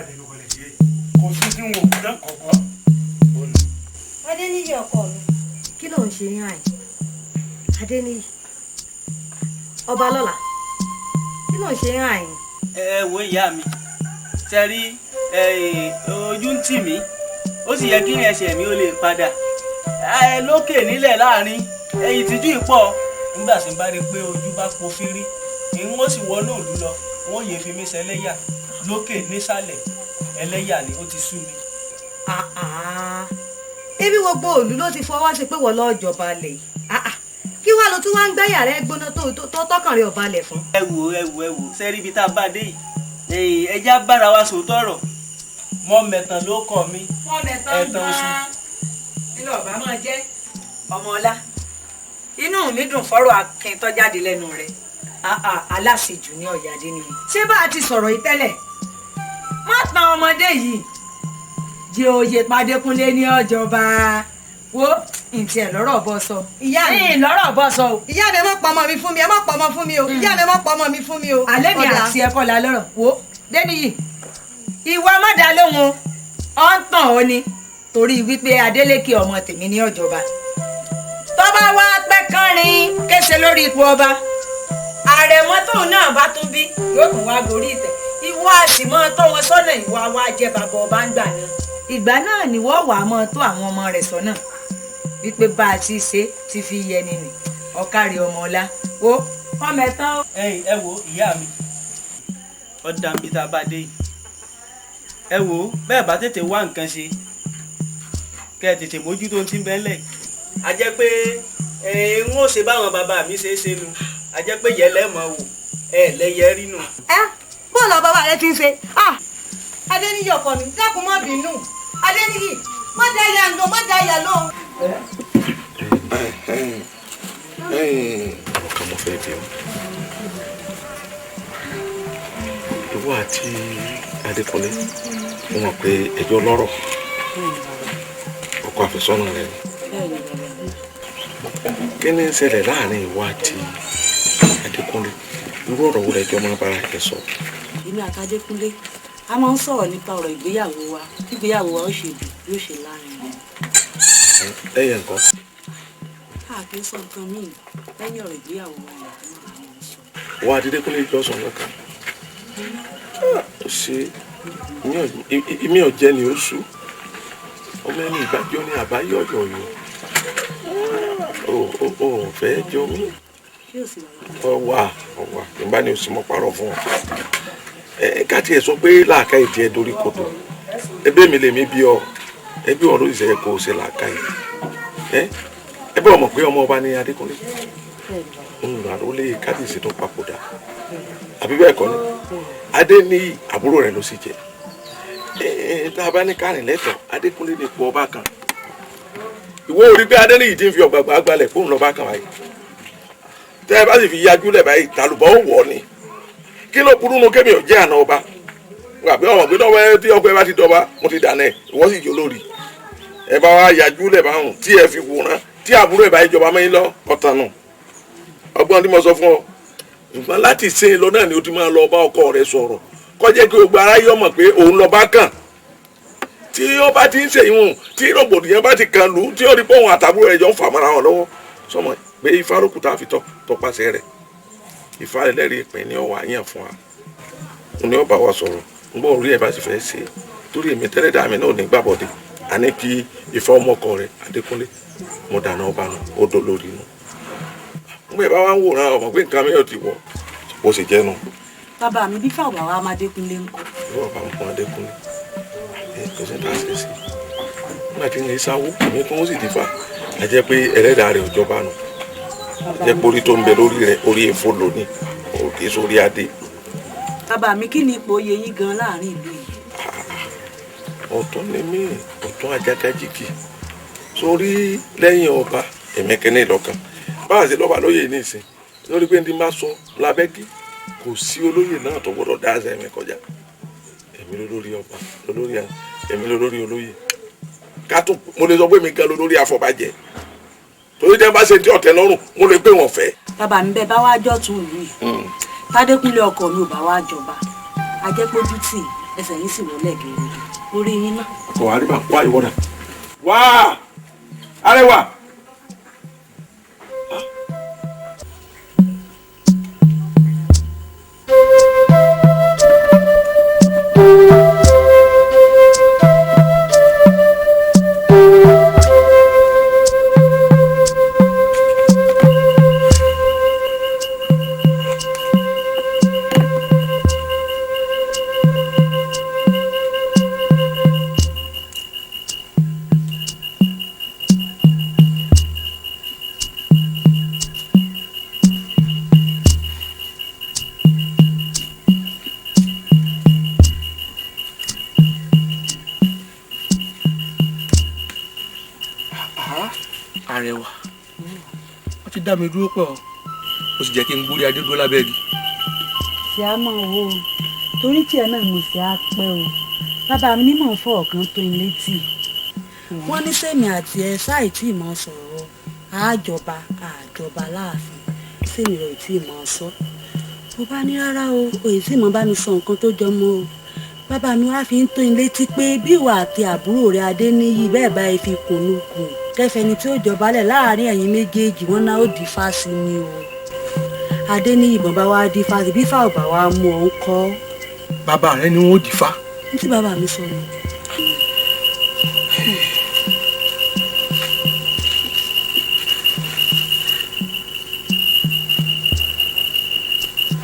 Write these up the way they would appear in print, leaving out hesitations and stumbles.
dẹnu kọlẹ̀ sí kò sí tí wọn ò kú náà kọ̀ọ̀kọ́. Adéníyì ọkọ mi kí ló ń ṣe yín àyìn Adéníyì ọba lọ́la kí ló ń ṣe yín àyìn. Ẹ wo ìyá mi ṣe rí ojú ń tì mí ó sì yẹ kí ẹsẹ̀ mi ó lè padà lókè nílẹ̀ láàrin ẹ̀yìn tìjú ìpọ̀ nígbà tí n bá rí i pé ojú bá po fírí ìhun ó sì wọnú òdu lọ wọn ò yẹ fi mí ṣẹlẹ́yà lókè nísàlẹ̀ ẹlẹ́yà ni ó ti sú mi. ebi gbogbo òlú ló ti fọwọ́ sí pé wọ́n lọ́ọ́ jọba lẹ̀ kí wàá lọ tún wá ń gbẹ́yà rẹ gbóná tó tọkàn rẹ ọba lẹ̀ fún. ẹ wò sẹ́rí ibi tá a bá dé yìí ẹja bára wa sòótọ́ ọ̀rọ̀ mọ́ mẹ́tàn ló kọ́ mi ẹ̀tàn oṣù. nílò ọba máa jẹ́ ọmọọlá inú mi dùn fọ́rọ̀ akin tó jáde lẹ́nu rẹ̀ aláṣejù ní ọ̀yàdé nìyí. ṣé bá a ti sọ̀rọ̀ yìí tẹ́lẹ̀ má tan ọmọdé yìí jẹ́ oyè Adékúnlé ní ọjọba wo ntí ẹ lọ́rọ̀ bọ́ sọ. ìyá mi lọ́rọ̀ bọ́ sọ o. ìyá mi má pọmọ mi fún mi ẹ má pọmọ fún mi o ìyá mi má pọmọ mi fún mi o. alẹ́ mi àti ẹ̀kọ́ la lọ́rọ̀ wo Déníyì ìwà má dá lóhùn ọ̀ ń tàn ó ni torí wípé Adélékè ọmọ tèmi ní ọjọba tọ́ba wá pẹ́ kánrin kése lórí ipò ọba àrẹ̀mọ tóun náà bá tún bí yóò tún wá gorí ìtẹ́ ìwọ àsìmọ́ tó wọn sọ́nà ìwọ àwa jẹ bàbá ọba ń gbà náà ìgbà náà ni wọ́n wà á mọ́ tó àwọn ọmọ rẹ̀ sọ́nà wípé bá a ti ṣe ti fi yẹni nì ọ̀kárí ọmọ ọlá wo ọmọ ẹ̀ tán. ẹ wo ìyá mi ọ̀dà ń bí tá a bá dé yìí ẹ wo bẹ́ẹ̀ bá tètè wá nǹkan ṣe kẹ́ ẹ tètè mójútó ti ń bẹ́ẹ̀ lẹ̀ a jẹ́ pé n ó ṣe báwọn bàbá mi ṣe é ṣe nu a jẹ́ pé yẹlẹ́ mọ̀ wò ẹ lẹ́yẹ rí nù. bọ́ọ̀lù bàbá rẹ ti ń ṣe Adéníyì ọkọ mi dákun má bínú Adéníyì má dá ìyá lọ má dá ìyá lọ. ọkàn mo fẹ́ bí o ìwọ àti Adékúnlé mo mọ̀ pé ẹjọ́ lọ́rọ̀ ọkọ àfẹ́sọ́nà rẹ ni kí ni ń ṣẹlẹ̀ láàrin ìwọ àti Adékúnlé irú ọ̀rọ̀ wo lẹjọ́ máa bára ẹ sọ. èmi àti Adékúnlé a máa ń sọ̀rọ̀ nípa ọ̀rọ̀ ìgbéyàwó wa ìgbéyàwó wa ó ṣe dùn yóò ṣe láàrin wọn. ẹyẹ nǹkan. a kì í sọ nǹkan míì lẹ́yìn ọ̀rọ̀ ìgbéyàwó wa ni àti máa ń sọ. wọ́n Adékúnlé jọ sọ nǹkan ṣe ìmí ọ̀jẹ́ ni ó sú ọmọ ẹni ìgbàjọ́ ní àbáyé ọ̀yọ̀ọ̀yọ̀ ó fẹ́ jọ mí ọwà nígbà ní oṣù mọ́ parọ́ fún ọ káàtì ẹ̀ sọ pé làákà ìdí ẹ dorí kodò ẹbí mi lèmi bí ọ ẹbí wọn ló ṣe yẹ kó o ṣe làákà yìí ẹbí ọmọ pé ọmọ ọba ní Adékúnlé àrólé kábíyèsí tó papòdà àbí bẹ́ẹ̀ kọ́ ni Adéníyì àbúrò rẹ̀ ló sì jẹ́ tá a bá ní kárìn lẹ́tọ̀ Adékúnlé ní ipò ọba kan ìwọ orí pé Adéníyì ti ń fi ọ̀gbàgbà gbalẹ̀ fóun lọ́ba kan báyìí tẹ́ ẹ bá sì fi yájú lẹ̀ báyìí tàlùbọ̀ ó wọ̀ ni kí ló burú nu kémi ò jẹ́ àná ọba àbí ọmọ pé tọ́wọ́ tí ọkọ ẹ bá ti dọba mo ti dànù ẹ ìwọ sì jọ lórí ẹ bá wá yájú lẹ̀ báwọn tí ẹ fi wòran tí àbúrò ẹ bá jọba mẹ́yìn lọ ọ̀tàn nù ọgbọ́n tí mo sọ fún ọ nǹkan láti ṣe lọ náà ni o ti máa lọ bá ọkọ rẹ sọ̀rọ̀ kọjá kí gbogbo aráyé ọmọ pé òun lọ bá kàn tí ó bá ti ń ṣe ìwọ̀n tí rògbòdìyàn bá ti kàn lù ú tí ó rí pé òun àtàbúrò rẹ̀ jọ ń fà mọ́ra wọn lọ́wọ́ sọmọ pé ifá rókù tá a fi tọpasẹ̀ rẹ̀ ifá ẹlẹ́rìí ìpín ní ọwọ́ àyàn fún wa òun ni ó bá wa sọ̀rọ̀ ń gbọ́ orí ẹ̀ bá sì fẹ́ ṣe torí èmi tẹ́lẹ̀ dà mí náà ní gbàbọ̀dé àní kí ifá ọmọkọ rẹ̀ Adékúnlé mo dáná ọba nù ó dó lórí nù ń gbé bá wa ń wòran ọmọ pé nǹkan mi ò ti wọ̀ bó ṣe jẹ́ nù. bàbá mi bí fáwọn àwa máa Adékúnlé ń kọ́. ìwọ bá ń pọn Adékúnlé kò sí bá ṣe sí nígbà tí ń lè sáwó èmi tó ń sì ti fà á jẹ́ pé ẹlẹ́dàá rẹ̀ òjọba nù á jẹ́ pé orí tó ń bẹ lórí rẹ̀ orí èfó lónìí òkè sórí adé. bàbá mi kí ni ipò oyè yín gan láàrin ìlú yìí. ọ̀tún ni mí ọ̀tún Ajágàjìkì sórí lẹ́yìn ọba èmi kẹ́ni lọ́kàn báwa ṣe lọ́ba lóye ní ìsìn lórí pé ní má sọ lábẹ́gí kò sí olóyè náà tó gbọ́dọ̀ dá ẹsẹ̀ mi kọjá èmi lólórí ọba lólórí èmi lólórí olóyè kátó mo lè sọ pé mi gan lólórí afọbajẹ torí jẹ́ bá ṣe tí ọ̀tẹ̀ lọ́rùn mo lè pé wọ́n fẹ́. bàbá mi bẹ́ẹ̀ bá wá jọ́ tún ìlú yìí tádékúnlé ọkọ mi ò bá wá jọba ajẹ́pójú tì ẹsẹ̀ yín sì wọlé gèrè orí yín náà. kò wá rí bá wá ìwọ náà wá arẹwà. Arẹwà wọ́n ti dá mi dúró pọ̀ ó sì jẹ́ kí n gbórí Adegbola bẹ́ẹ̀gì. ṣé a máa wo torí tí ẹ náà mo ṣe á pẹ́ o bàbá mi ní mò ń fọ ọ̀kan tó ń létí wọ́n ní sẹ́mi àti ẹ ṣáì tí ì máa sọ̀rọ̀ àjọba láàfin sẹ́mi rẹ̀ ò tí ì máa sọ mo bá ní rárá o òye tí mo bá mi sọ nǹkan tó jọ mọ́ o bàbá mi wá fi ń tó ń létí pé bí ìwà àti àbúrò rẹ̀ Adéníyì bẹ́ẹ̀ bá fi kùnú kùn kẹfẹni tí ó jọba lẹ̀ láàrin ẹ̀yin méjèèjì wọn náà ó di fásí ni o Adéníyì bàbá wa di fásí bí fáwọn bá wa mú ọ ń kọ́. bàbá rẹ ni wọn ò dì fa. ní tí bàbá mi sọ ni.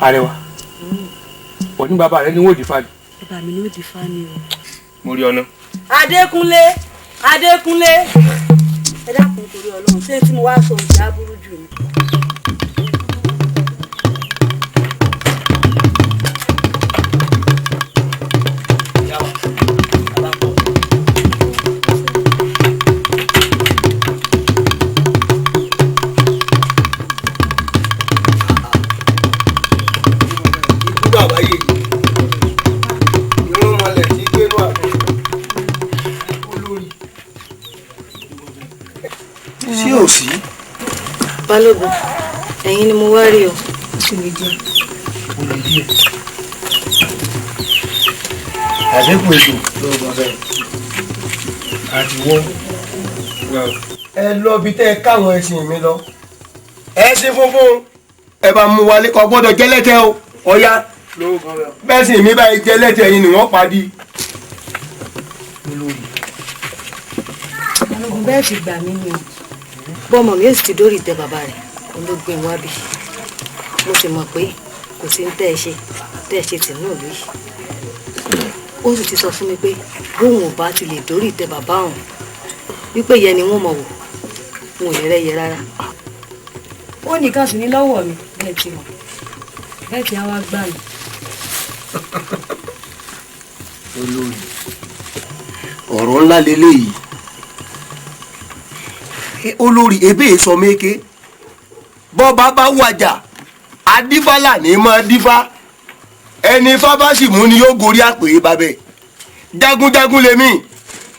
Arẹwà wọ́n ní bàbá rẹ ni wọn ò dì fa ni. bàbá mi ni ó di fa ni o. mo rí ọ̀nà. Adékúnlé ẹ dákun torí Ọlọ́run ṣé tí mo wá sọ òjì aburú jù ni. sí ò sí. Balógun ẹ̀yin ni mo wá rí o. sí mi díẹ̀ o lè díẹ̀. àdékùn ètò lọ́wọ́ bẹ́ẹ̀ àti wọ́n. ẹ lọ bí tẹ́ ẹ káwọn ẹṣin mi lọ. ẹṣin funfun ẹ bá mú wálé kò gbọ́dọ̀ jẹ́lẹ́tẹ̀ o ọ̀ya bẹ́ẹ̀ sì mi báyìí jẹ́lẹ́tẹ̀ yìí ni wọ́n padì. Balógun bẹ́ẹ̀ fi gbà mí ni o bọ́mọ mi ò sì ti dórí ìtẹ́ bàbá rẹ̀ olóògbé wá bí mo sì mọ̀ pé kò sí ń tẹ́ ẹ ṣe tì náà lóyè ó sì ti sọ fún mi pé bóun ò bá ti lè dórí ìtẹ́ bàbá òun wípé yẹn ni wọ́n mọ̀ wò wọn ò lè rẹ́yẹ rárá ó nìkan sì ní lọ́wọ́ mi bẹ́ẹ̀ ti mọ̀ bẹ́ẹ̀ ti á wá gbà mí. olórí ọ̀rọ̀ ńlá leléyìí olórí ebe sọ méke bọ́ba bá wàjà adífálà ní mọ́ dífá ẹni ifá bá sì mú ni yóò gorí àpèrè babẹ jagunjagun lèmi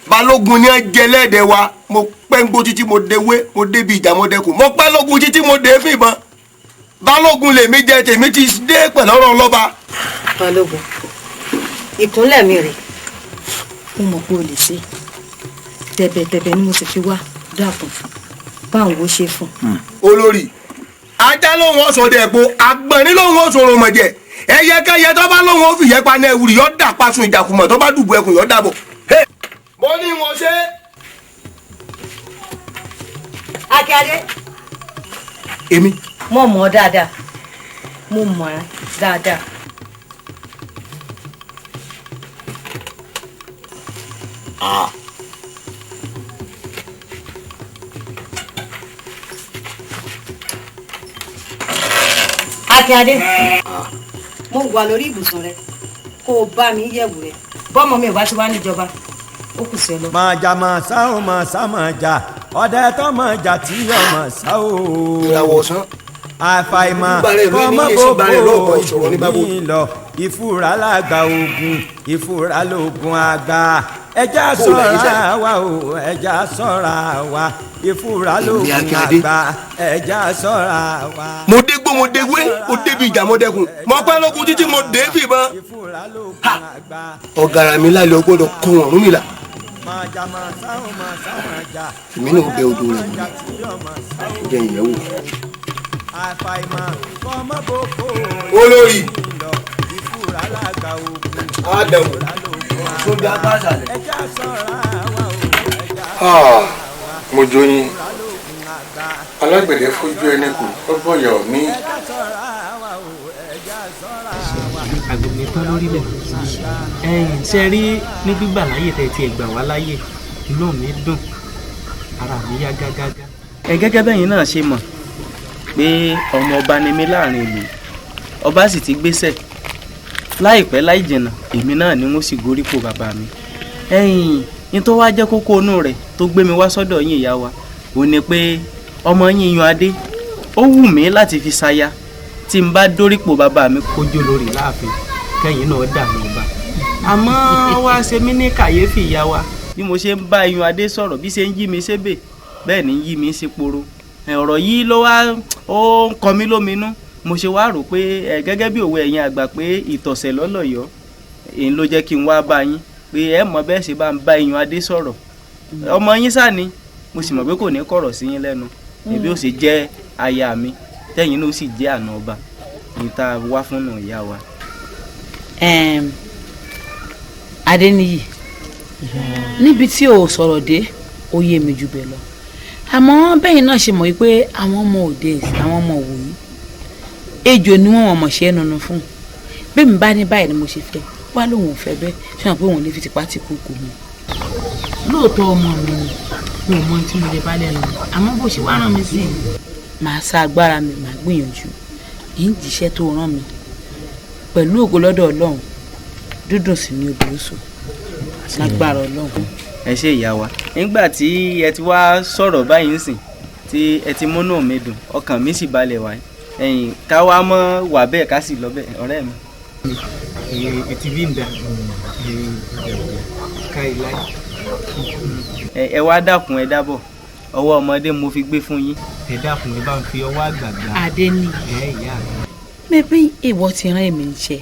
balógun ní ẹjẹlẹ́dẹ̀ wa mo pẹ́ ń gbó títí mo dewé mo débi ìjà mo dẹkùn mo pẹ́ lógun títí mo dé fìbọn balógun lèmi jẹ tèmi ti dé pẹ̀lú ọ̀rọ̀ lọ́ba. Balógun ìkúnlẹ̀ mi rè mo mọ̀ pé o lè ṣe tẹ̀bẹ̀tẹ̀bẹ̀ ni mo sì fi wá dákun báwo wo ṣe fún. olórí ajá lóhùn ọ̀sán dẹ̀ po àgbọ̀nrín lóhùn ọ̀sán òrùn mọ̀jẹ̀ ẹyẹkẹyẹ tó bá lóhùn ó fìyẹ́ pa náà ewúrì yọ̀ dà pasun ìjàkùmọ̀ tó bá dùbò ẹkùn yọ̀ dàbọ̀. mo ní wọn ṣe. Akíade. èmi. mo mọ̀ ọ́ dáadáa mo mọ̀ ọ́ dáadáa. Akíade mo wà lórí ibùsùn rẹ kó o bá mi yẹ̀wò rẹ bọ́mọ mi ò bá ti wá níjọba ó kù sí ẹ lọ. máa jà máa sá o máa sá máa jà ọdẹ tó máa jà tí yọ máa sá o. ìràwọ̀ ọ̀sán àfàìmọ̀ kọ́mọ́ bòbò ní lọ ìfúra lágbà ogun ìfúra lógun àgbà ẹja ṣọ́ra wa o ẹja ṣọ́ra wa ìfúra lógun àgbà ẹja ṣọ́ra wa. mo dégbò mo déwé mo débi ìjà mo dẹkùn mo pẹ́ lókun títí mo dé fìbọn. ọ̀gàrà mi láì lọ gbọ́dọ̀ kọ́ ọ̀run mi là. èmi náà bẹ odò rẹ̀ wò jẹ́ ìyẹ̀wò. olórí àdàwọ̀ sójà pàṣàlẹ̀. mo jóyin alágbẹ̀dẹ fojú ẹni kù ọgbọ̀yà mi. àgbègbè tán lórílẹ̀ ṣe rí ní gbígbà láyè tẹ̀ tí ẹ gbà wá láyè inú mi dùn ara mi yá gágágá. Gẹ́gẹ́ bẹ́yìn náà ṣe mọ̀ pé ọmọ ọba ni mí láàrin ìlú ọba sì ti gbéṣẹ̀ láìpẹ́ láì jìnnà èmi náà ni mo sì gorípò bàbá mi. ní tó wá jẹ́ kókó inú rẹ̀ tó gbé mi wá sọ́dọ̀ yín ìyá wa ò ní pé ọmọ yín yan adé ó wù mí láti fi ṣaya tí n bá dórípò bàbá mi kójú lórí láàfin kẹ́yìn náà dà mí ọba. àmọ́ wá ṣe mí ní kàyéfì ìyá wa bí mo ṣe ń bá yan adé sọ̀rọ̀ bí ṣe ń yí mi ṣébè bẹ́ẹ̀ ni yí mi sí poro ọ̀rọ̀ yìí ló wá ó ń kọ mí lóminú mo ṣe wá rò pé gẹ́gẹ́ bí òwe ẹ̀yin àgbà pé ìtọ̀sẹ̀ lọ́lọ́yọ̀ èyí ló jẹ́ kí n wá bá yín pé ẹ mọ̀ bẹ́ẹ̀ ṣe bá ń bá yan adé sọ̀rọ̀ ọmọ yín sáà ni mo sì mọ̀ pé kò ní kọ̀rọ̀ sí yín lẹ́nu ẹbí ó sì jẹ́ aya mi tẹ́yìn ló sì jẹ́ àna ọba ní tá a wá fún nù ìyá wa. Adéníyì níbi tí o sọ̀rọ̀ dé ó yé mi jù bẹ́ẹ̀ lọ àmọ́ bẹ́yìn náà ṣe mọ̀ wípé àwọn ọmọ òde àwọn ọmọ òwòyí ejò ni wọ́n mọ̀ ṣe é nunu fún bẹ́ẹ̀ mi bá ní báyìí ni mo ṣe fẹ́ wá lóun ò fẹ́ bẹ́ẹ̀ ṣé wọn pé òun lè fi tipá ti kú kù mi. lóòótọ́ ọmọ mi ni mo mọ tí mo lè bá lẹ́nu àmọ́ bó ṣe wá rán mi sí i. màá sa agbára mi màá gbìyànjú yìí ń jíṣẹ́ tó rán mi pẹ̀lú ògo lọ́dọ̀ Ọlọ́run dúdùn sí mi obìnrin lágbára Ọlọ́run. ẹ ṣe ìyá wa nígbà tí ẹ ti wá sọ̀rọ̀ báyìí nsìn tí ẹ ti múnú mi dùn ọkàn mi sì balẹ̀ wá ẹ̀yìn ká wá mọ́ wà bẹ́ẹ̀ ká sì lọ bẹ́ẹ̀ ọ̀rẹ́ mi. ètí bí ń da ká ilá ẹ wá dákun ẹ dábọ̀ ọwọ́ ọmọdé mo fi gbé fún yín ẹ dákun ẹ bá ń fi ọwọ́ àgbàgbà. Adéníyì ìyá mi. mẹ́pẹ́ ìwọ ti rán èmi ń ṣe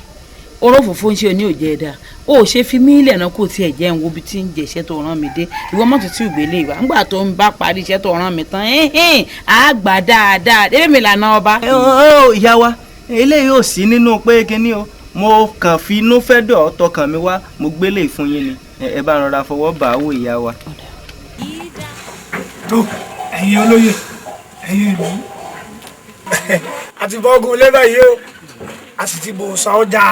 oró fòfó ń ṣe oní òjẹ́ ẹ̀dá o ò ṣe fi mí ilẹ̀ náà kó tiẹ̀ jẹ́ ń wo bí tí ń jẹ iṣẹ́ tó rán mi dé ìwọ mọ́tò tí ìgbélé ìwà ńgbà tó ń bá parí iṣẹ́ tó rán mi tán á gbà dáadáa débè mi lànà ọba. ìyá wa eléyìí ò sí nínú pé kínní o mo kàn fi inú fẹ́ dọ̀ tọkàn mi wá mo gbélé fún yín ni ẹ bá rọra fọwọ́ bà á wò ìyá wa. tó ẹ̀yin olóyè ẹ̀yin ìlú àti bọ́ọ̀gùn lébà yìí o a sì ti bò sọ ọjà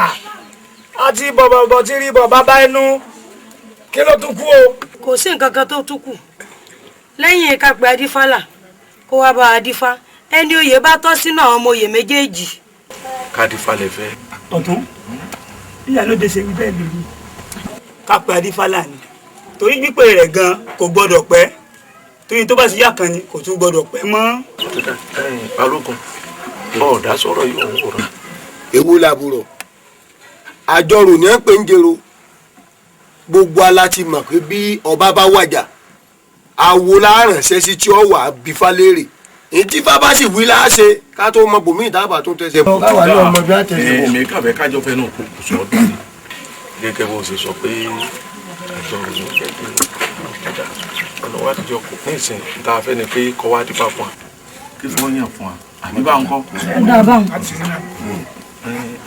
àti bọ̀bọ̀bọ̀ tí rí bọ̀ bàbá ẹnu kí ló tún kú o. kò sí nǹkan kan tó tún kù lẹ́yìn ìka pé adífálà kó wá bá adífá ẹni oyè bá tọ́ sínú àwọn ọmọ oyè méjèèjì. kádífà lè fẹ́. ọ̀tún ìyálóde ṣe wí bẹ́ẹ̀ lórí. ká pé adífálà ni torí pípé rẹ̀ gan kò gbọ́dọ̀ pẹ́ torí tó bá sì yá kan ni kò tún gbọ́dọ̀ pẹ́ mọ́. balógun ọ̀dà sọ̀rọ̀ yóò ń wòrán. ewu làbúrò àjọrò ní ẹ pé ń jèrò gbogbo aláti mọ̀ pé bí ọba bá wàjà àwo láránṣẹ́ sí tí ó wà bí falẹ́rè èyí tí bàbá sì wí láṣẹ ká tó mọ bòmí ìdábà tó tẹsẹ̀ bọ̀. káwa ló mọ bí a tẹsẹ̀ bọ̀. èmi kàfẹ́ kájọ fẹ́ náà kó sọ ọ́ dání gẹ́gẹ́ bó ṣe sọ pé àjọrò ní fẹ́ gbé ọ̀nà wa àtijọ́ kò ní ìsìn tá a fẹ́ ni pé kọ́ wá dípà fún wa kí wọ́n yàn fún wa àbí bá ń kọ́. ọ̀dà báwọn.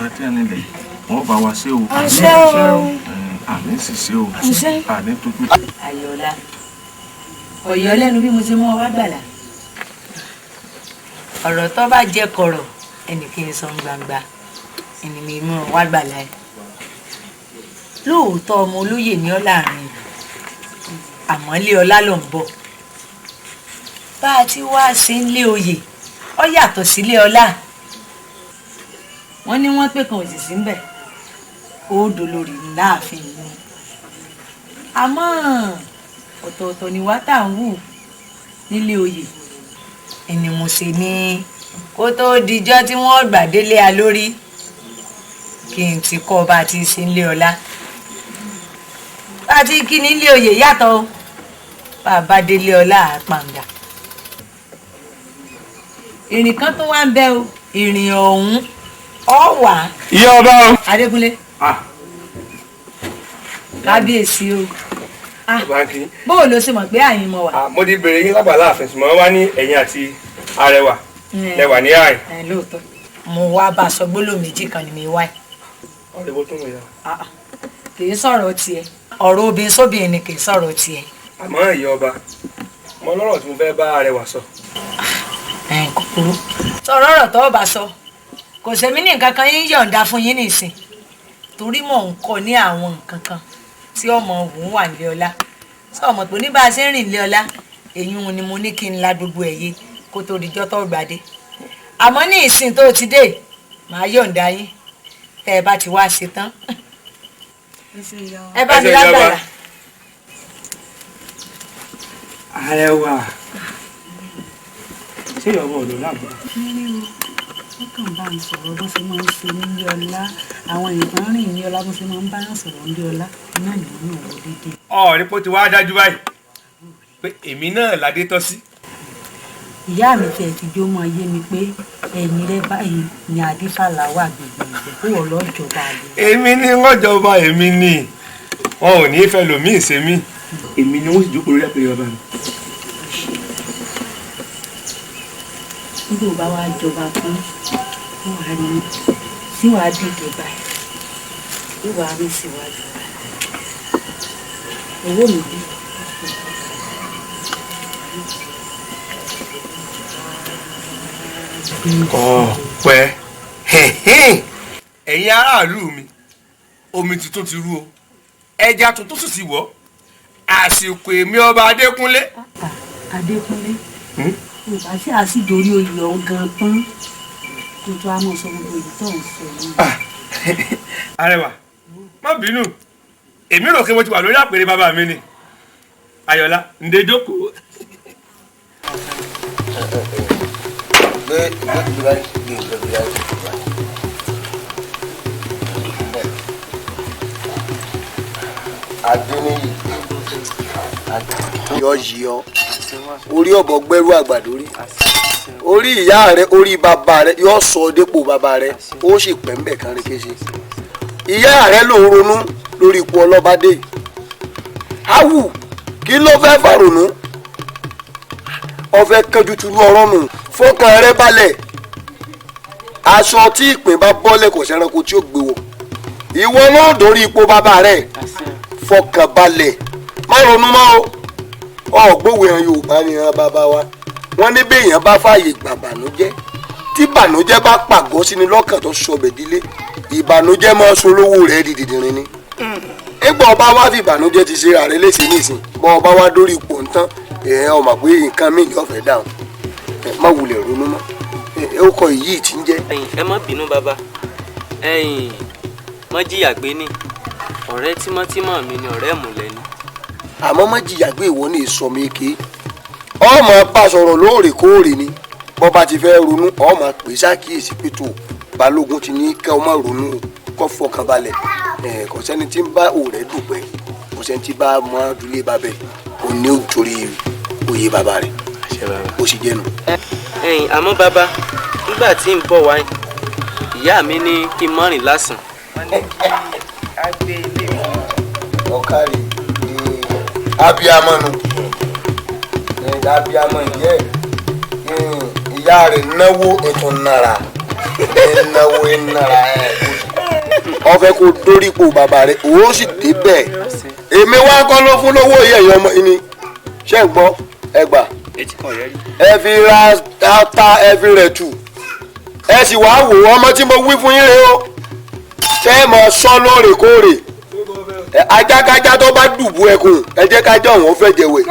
àti ànilẹ̀ wọ́n bá wa ṣe o. àṣẹ o. àmì sì ṣe o. àṣẹ. àní tójú. Ayọ̀lá ọ̀yọ́ lẹ́nu bí mo ṣe mọ́ wá gbàlà ọ̀rọ̀ tó bá jẹ́ kọ̀rọ̀ ẹnì kí n sọ gbangba ẹnì mi mú wá gbàlà ẹ̀ lóòótọ́ ọmọ olóyè ní ọ́ láàrin àmọ́ lé ọlá ló ń bọ̀ bá a ti wá sí ilé oyè ọ yàtọ̀ sílé ọlá wọ́n ní wọ́n pé kan òsì sí ń bẹ̀ ó dolórí láàfin ni àmọ́ ọ̀tọ̀ọ̀tọ̀ ni wá tà ń wù nílé oyè ẹni mo ṣe ní kó tó dijọ́ tí wọ́n gbà délé a lórí kí n ti kọ́ bá ti ṣe ń lé ọlá bá ti kí ni ilé oyè yàtọ̀ o bàbá délé ọlá àpàǹdà ìrìn kan tó wá ń bẹ o ìrìn ọ̀hún ọ̀wà. ìyá ọba o. Adégúnlé kábíyèsí o bóò ló ṣe mọ̀ pé àyìn mọ̀ wá. mo ti bèrè yín lágbàlá àfẹsùmọ́ wá ní ẹ̀yìn àti arẹwà lẹwà ní àárín. lóòótọ́ mo wá bá aṣọ gbólóhùn méjì kan ni mi wá ẹ̀. ọ̀rẹ́ bó tún wọ̀ yá. kì í sọ̀rọ̀ tiẹ̀ ọ̀rọ̀ obìnrin sóbìnrin ni kì í sọ̀rọ̀ tiẹ̀. àmọ́ ìyá ọba mo lọ́rọ̀ tí mo fẹ́ bá arẹwà sọ. kúkúrú sọ̀rọ̀ ọ̀rọ̀ tó bá sọ kò sẹ́mi ní nǹkan kan yín yọ̀ǹda fún yín nìsín torí mò ń kọ́ ní àwọn nǹkan kan tí ọmọ òun wà nílé ọlá sọ ọmọ pé ní bá a ṣe ń rìn nílé ọlá èyí ni mo ní kí n la gbogbo ẹ̀yẹ kó tó dijọ́ tó gbàdé àmọ́ ní ìsìn tó ti dé màá yọ̀ǹda yín tẹ́ ẹ bá ti wá ṣe tán ẹ bá mi lágbára. Arẹwà ṣé ìyàwó ọ̀dọ́ lágbà. wọ́n kàn bá ń sọ̀rọ̀ bó ṣe máa ń ṣe nílé ọlá àwọn èèyàn rìn ní ọlá bó ṣe máa ń bá ń sọ̀rọ̀ nílé ọlá náà nìyẹn náà wọ déédéé. ọ̀rẹ́ pé ó ti wá dájú báyìí pé èmi náà ládé tọ́ sí. ìyá mi tiẹ̀ ti jó mọ ayé mi pé ẹ̀yìn rẹ báyìí ni adífàlà wà gbègbè ìjẹ́ kó wọ́n lọ́ọ́ jọba àlè. èmi ní wọ́n jọba èmi ní wọn ò ní fẹ́ lòmíì ṣe mí. èmi ni wọ́n sì jókòó lórí àpèrè bàbá mi. nígbà bá wá jọba fún wọn wá rí mi tí wàá dìde báyìí tí wàá rí síwájú owó mi bí. ọ̀pẹ ẹ̀yin aráàlú mi omi tuntun ti rú o ẹja tuntun sì ti wọ̀ àsìkò èmi ọba Adékúnlé. Adékúnlé yorùbá sí àsìdórí oyè ọ̀hún gan tán tó tó àmọ́ sọ gbogbo èyí tó ń sọ yìí. Arẹwà má bínú èmi rò pé mo ti wà lórí àpèrè bàbá mi ni Ayọ̀lá ǹdẹ jókòó. Adéníyì yọ yí ọ orí ọ̀bọ gbẹ́rú àgbàdo rí orí ìyá rẹ orí bàbá rẹ yọ sọ dépò bàbá rẹ ó sì pẹ́ ń bẹ̀ kan rí kéṣe ìyá rẹ ló ń ronú lórí ipò ọlọ́badé awù kí ló fẹ́ fàrònú ọfẹ́ kẹjú tulu ọ̀rọ̀ nù fọkàn rẹ balẹ̀ aṣọ tí ìpín bá bọ́lẹ̀ kò sẹ́ranko tí ó gbé wọ̀ ìwọ náà dórí ipò bàbá rẹ fọkàn balẹ̀ má ronú mọ́ o ọ̀gbọ́wé hàn Yorùbá ni hàn bàbá wa wọ́n ní béèyàn bá fààyè gbà bànújẹ́ tí bànújẹ́ bá pàgọ́ sí ni lọ́kàn tó sọbẹ̀ dílé ìbànújẹ́ máa so lówó rẹ̀ di dìdìrín ni nígbà ọba wa fi ìbànújẹ́ ti ṣe ààrẹ léṣe nísìn bọ́ ọba wa dórí ipò ntán ọmọ pé nǹkan míì yóò fẹ́ dáhùn má wulẹ̀ ronú mọ́ ó kọ èyí tí ń jẹ́. ẹ má bínú bàbá mọ jìyà gbé ní ọ̀rẹ́ tímọ́tímọ́ mi ni ọ̀rẹ́ ìmùlẹ̀ ni. àmọ́ má jìyà gbé ìwọ ní ìsọmọ èké ọmọ bá sọ̀rọ̀ lóòrèkóòrè ni bọ́ bá ti fẹ́ ronú ọmọ pè sákìyèsí pé tó balógun ti ní kẹ́ ọ má ronú kọ́ fọkàn balẹ̀ kò sẹ́ni tí ń bá òrẹ́ dùpẹ́ kò sẹ́ni tí bá mọ́ adúlé babẹ̀ kò ní torí oyè bàbá rẹ̀ ó sì jẹ́nu. àmọ́ bàbá nígbà tí ń bọ̀ wáyé ìyá mi ní kí n mọ́rìn lásán. ọ̀kàrí abiyamọ nu abiyamọ yẹ ìyá rẹ̀ náwó ètò náírà náwó náírà ọfẹ kò dórí ipò bàbá rẹ̀ òun sì débẹ̀ èmi wá kọ́ ló fún lówó yẹ̀yẹ́ ọmọ yìí ni ṣé ń gbọ́ ẹgbà ẹ fi ra ata ẹ fi rẹ̀ tù ẹ sì wá wò ọmọ tí mo wí fún yín rẹ o tẹ́ ẹ mọ̀ sọ lóòrèkóòrè ajákájá tó bá dùbú ẹkùn ẹ jẹ́ kájá òun fẹ́ jẹ̀wẹ̀.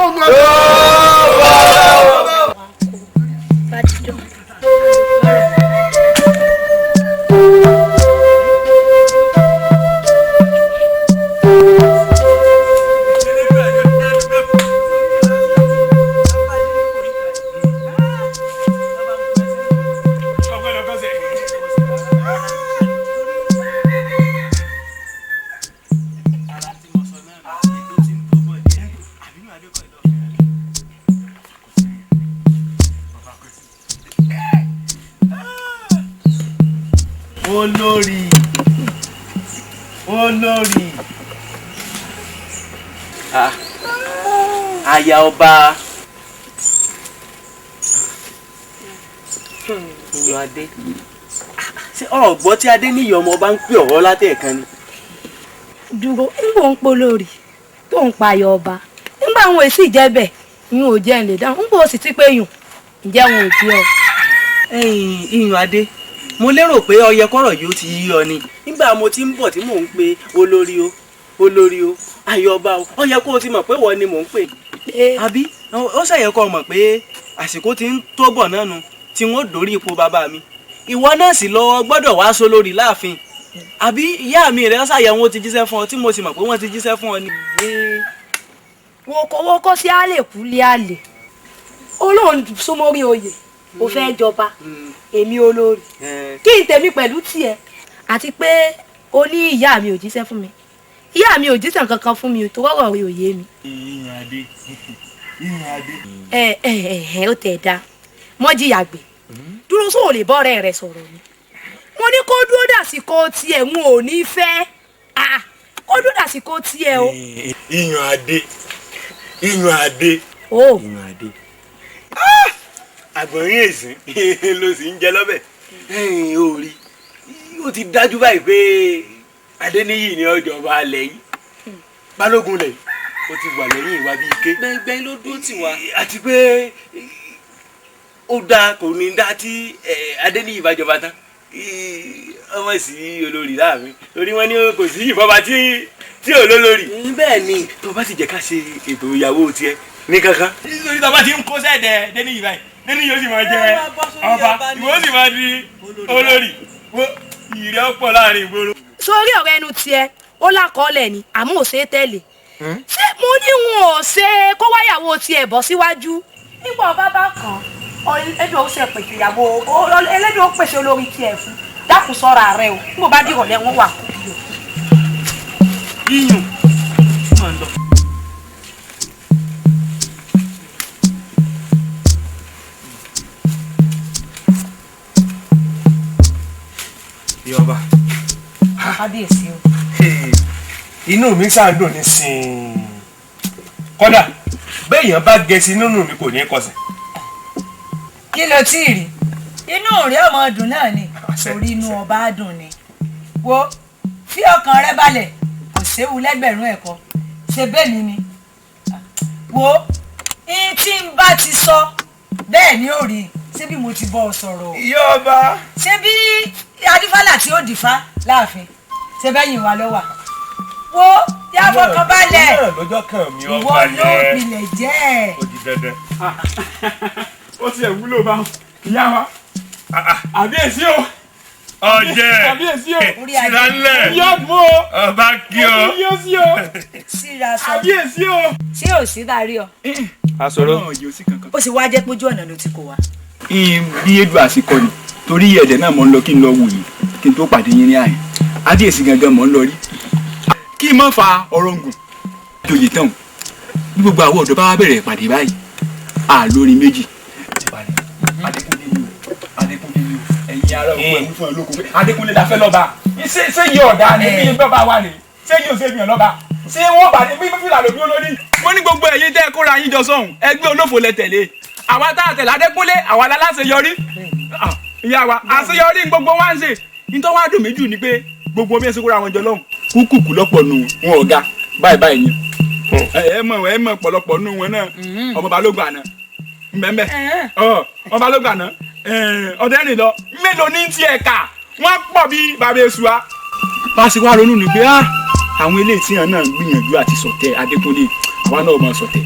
olórí aya ọba ìyọ̀ adé ṣé ọ̀gbọ́n tí adé níyì ọmọ ọba ń pè ọ̀rọ̀ látẹ̀ẹ̀kan ni. dúró nígbà ń polórí tó ń payọ ọba nígbà àwọn èsì ìjẹ́bẹ̀ yín ò jẹ́ ń lè dáhùn nígbà ó sì ti pé yùn ǹjẹ́ wọn ò bí ọ. ìyọ̀ adé mo lérò pé ọyẹ kọ́rọ̀ yìí ó ti yí ọ ni nígbà mo ti ń bọ̀ tí mò ń pe olórí o ayọ̀ọba o ó yẹ kó o ti mọ̀ pé wọ́n ni mò ń pè àbí ó ṣàyẹ kó o mọ̀ pé àsìkò ti ń tó bọ̀ náà nu tí wọ́n dórí ipò bàbá mi ìwọ náà sì lọ gbọ́dọ̀ wá sọ lórí láàfin àbí ìyá mi rẹ̀ ṣàyẹ wọn ti jíṣẹ́ fún ọ tí mo sì mọ̀ pé wọ́n ti jíṣẹ́ fún ọ ni. wọ́kọ́ sí àlè kú lé àlè olóhùn súnmọ́rí oyè ò fẹ́ jọba èmi olórí kí n tèmi pẹ̀lú tiẹ̀ àti pé ó ní ìyá mi ò jíṣẹ́ fún mi ìyá mi ò jíṣẹ́ kankan fún mi tó rọrọ̀ rí òye mi. ó tẹ̀ dá mọ́jìyà gbé dúró sóò lè bọ́ọ̀rẹ́ rẹ̀ sọ̀rọ̀ ni mo ní kó dúró dàsìkò tiẹ̀ n ò ní fẹ́ kó dúró dàsìkò tiẹ̀ o. iyùn adé àgbọ̀nrín èsì ló sì ń jẹ lọ́bẹ̀. orí ó ti dájú báyìí pé Adéníyì ni ọjọba alẹ́ yìí balógun lẹ̀ ó ti wà lẹ́yìn ìwà bíi ike. gbẹ̀ngbẹ̀ng ló dúró tì wá. àti pé ó dáa kò ní dá tí Adéníyì bá jọba tán ọmọ sí olórí láàrin torí wọn ní kò sí ìfọba tí ò lólórí. bẹ́ẹ̀ ni tó bá ti jẹ́ ká ṣe ètò ìyàwó tiẹ̀ ní kankan. nítorí tó bá ti ń kó sẹ́ẹ̀dẹ̀ Adéníyì báyìí Adéníyì yóò sì máa jẹ ọba ìwọ sì máa di olórí ìrẹ́ ọ̀pọ̀ láàrin ìgboro. sórí ọ̀rọ̀ ẹnu tiẹ̀ ó lákọọ́lẹ̀ ni àmọ́ ò ṣe é tẹ̀lé ṣé mo ní wọn ò ṣe kó wáyàwó tiẹ̀ bọ́ síwájú nígbà ọba bá kàn ẹlẹ́dùn ó ṣe pèsè ìyàwó ẹlẹ́dùn ó pèsè olórí tiẹ̀ fún dákun sọ́ra rẹ o nígbà bá dìrọ̀lẹ́ wọn wà kó bí o. yíyùn máa ń lọ. Ìyọba. kábíyèsí o. Inú mi ṣàǹdùn ní sìn. Kódà béèyàn bá gẹ̀ẹ́sì nínú mi kò ní kọsẹ̀. kí ló tí ì rí inú rẹ ọmọ dùn náà ni torí inú ọba dùn ni wo fi ọkàn rẹ balẹ̀ kò séwu lẹ́gbẹ̀rún ẹ̀kọ́ ṣe bẹ́ẹ̀ ni wo ihun tí n bá ti sọ bẹ́ẹ̀ ni ó rí ṣé bí mo ti bọ́ ọ sọ̀rọ̀. Ìyọba. ṣé bí adífálà tí ó dìfá láàfin ṣe bẹ́yìn wa lọ́wọ́ wo yá fọkàn balẹ̀ lọ́jọ́ kan mi ìwọ ló gbilẹ̀ jẹ́. ó di dandan. ó ti ẹ̀ wúlò bá ìyá wa àbíyèsí o àbíyèsí o sílálẹ̀ yọ̀gbọ́ ọba kí o àbíyèsí o síra sọ àbíyèsí o. ṣé ò sí dárí ọ. àsọ̀rọ̀ ó sì wá jẹ́ pójú ọ̀nà ló ti kó wa. bí edu àsìkò ni torí ẹ̀dẹ̀ náà mọ̀ ń lọ kí n lọ wò yìí kí n tó pàdé yín ní àyè àbíyèsí gangan mọ̀ ń lọ rí kí n má fa ọ̀rọ̀ ngùn joyè tán bí gbogbo àwọn ọ̀dọ́ bá wá bẹ̀rẹ̀ ìpàdé báyìí àlórin méjì. ẹ̀yin ará òkú ẹ̀mú fún olóko Adékúnlé la fẹ́ lọ́ba ṣé yìí ọ̀dà ni bí bọ́ba wà ní ṣé yìí ò ṣe fìyàn lọ́ba ṣé wọ́n bá ní bí fìlà lòdì olórí. mo ní gbogbo ẹ̀yin tẹ́ ẹ kóra yín jọ sọ́hùn ẹgbẹ́ olófò lẹ tẹ̀lé àwa tá a tẹ̀lé Adékúnlé àwa la láṣeyọrí ìyá wa àṣeyọrí gbogbo wa ń ṣe nítorí wàá dùn mí jù ni pé gbogbo bí ẹ ṣe kóra wọn jọ lọ́hùn kúkúkú lọ́pọ̀ nù wọn ọ̀gá báyìí báyìí ni ẹ mọ̀ pọ̀lọpọ̀ nù wọn náà ọmọ balógun àná mbẹ́mbẹ́ ọmọ balógun àná ọ̀dẹ́rìn lọ mélòó ní tiẹ̀ kà wọ́n pọ̀ bí bàbá èṣù wa. pàṣẹ wa ronú ni pé àwọn eléyìí tí wọn náà gbìyànjú àti ṣọ̀tẹ̀ Adékúnlé àwa náà mọ̀ ṣọ̀tẹ̀.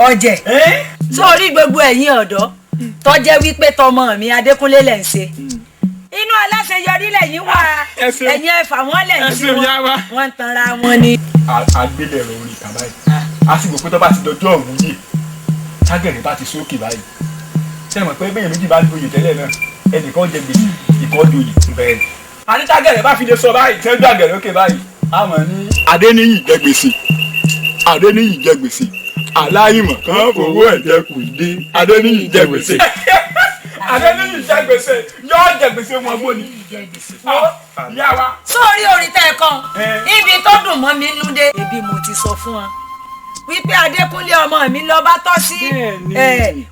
ọjẹ sórí gbogbo ẹ̀yin ọ̀dọ́ tó jẹ́ wípé tọmọ mi Adékúnlé lẹ ń ṣe inú aláṣeyọrí lẹ́yìn wá ẹ̀yin ẹ̀fà wọn lẹ́yìn tí wọ́n ń tanra wọn ni. agbélẹ̀rọ orí kan báyìí a sì gbọ́ pé tó bá ti dọjọ́ ọ̀hún yìí tágẹ̀rẹ̀ bá ti sókè báyìí sẹ́wọ̀n pé bẹ́ẹ̀ méjì bá lóye tẹ́lẹ̀ náà ẹnìkan jẹ gbèsè ìkọ́ doyè bẹ́ẹ̀. a ní tágẹ̀rẹ̀ bá fi lè sọ báyìí tẹ́ gbàgẹ̀rẹ̀ òkè báyìí a mọ̀ ní. Adéníyì jẹ gbèsè Adéníyì jẹ gbèsè aláìmọ̀ kan fowó ẹ̀jẹ̀ kù dé Adéníyì jẹ gbèsè. Adéníyì jẹ gbèsè yóò jẹ gbèsè wọn gbóni. Ìyá wa. Sórí orin tẹ́ ẹ kan ibi tó dùn mọ́ mi nú dé. Ebi mo ti sọ fún ọ wípé Adékúnlé ọmọ mi lọ bá tọ́ sí